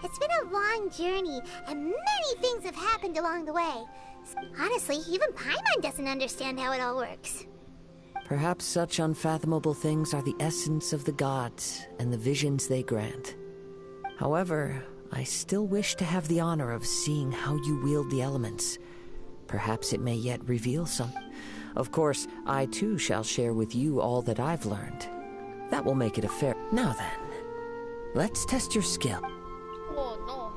It's been a long journey, and many things have happened along the way. Honestly, even Paimon doesn't understand how it all works. Perhaps such unfathomable things are the essence of the gods and the visions they grant. However, I still wish to have the honor of seeing how you wield the elements. Perhaps it may yet reveal something. Of course, I too shall share with you all that I've learned. That will make it a fair... Now then, let's test your skill. Oh no.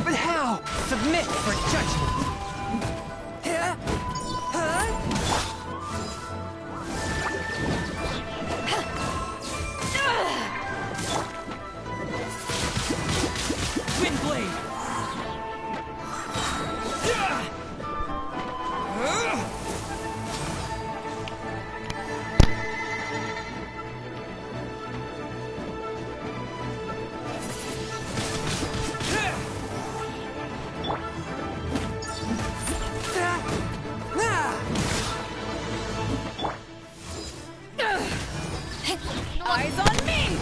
But how? Submit for judgment. Windblade. Eyes on me!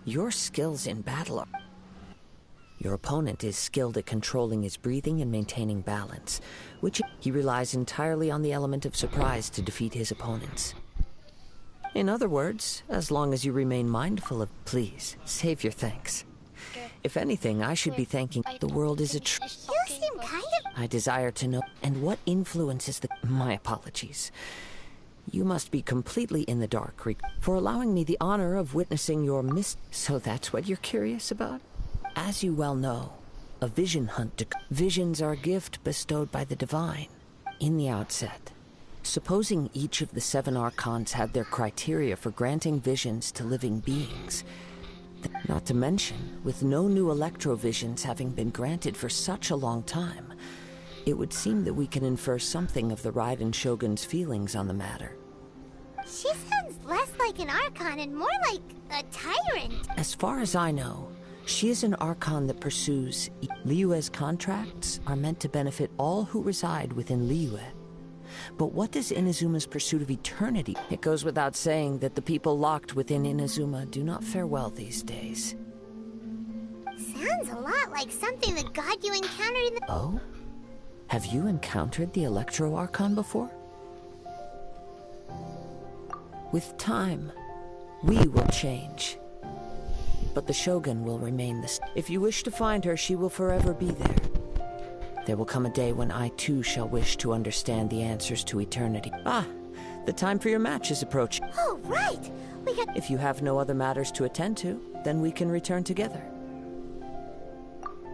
Your skills in battle are... Your opponent is skilled at controlling his breathing and maintaining balance, which he relies entirely on the element of surprise to defeat his opponents. In other words, as long as you remain mindful of... Please, save your thanks. If anything, I should be thanking... The world is a You seem kind of... I desire to know... And what influences the... My apologies. You must be completely in the dark for allowing me the honor of witnessing your So that's what you're curious about? As you well know, a vision hunt... Visions are a gift bestowed by the divine. In the outset, supposing each of the 7 archons had their criteria for granting visions to living beings... Not to mention, with no new electrovisions having been granted for such a long time, it would seem that we can infer something of the Raiden Shogun's feelings on the matter. She sounds less like an Archon and more like a tyrant. As far as I know, she is an Archon that pursues... Liyue's contracts are meant to benefit all who reside within Liyue. But what does Inazuma's pursuit of eternity? It goes without saying that the people locked within Inazuma do not fare well these days. Sounds a lot like something the god you encountered in the... Oh? Have you encountered the Electro Archon before? With time, we will change. But the Shogun will remain the same. If you wish to find her, she will forever be there. There will come a day when I too shall wish to understand the answers to eternity. Ah, The time for your match is approaching. Oh, right! If you have no other matters to attend to, then we can return together.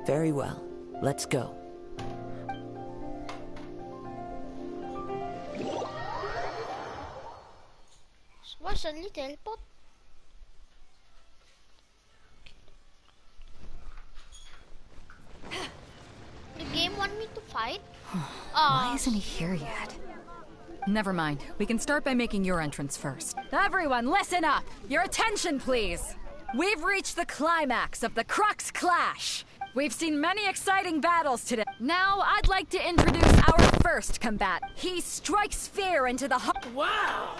Very well. Let's go. Why suddenly teleport? The game want me to fight? Why isn't he here yet? Never mind. We can start by making your entrance first. Everyone, listen up! Your attention, please! We've reached the climax of the Crux Clash! We've seen many exciting battles today. Now, I'd like to introduce our first combatant. He strikes fear into the heart. Wow!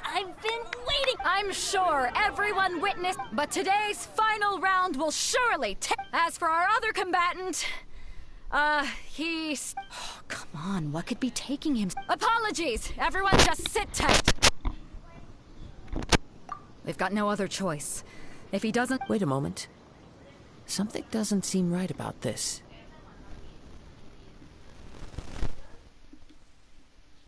I've been waiting! I'm sure everyone witnessed, but today's final round will surely take. As for our other combatant, he's... Oh, come on, what could be taking him? Apologies! Everyone just sit tight! We've got no other choice. If he doesn't... Wait a moment. Something doesn't seem right about this.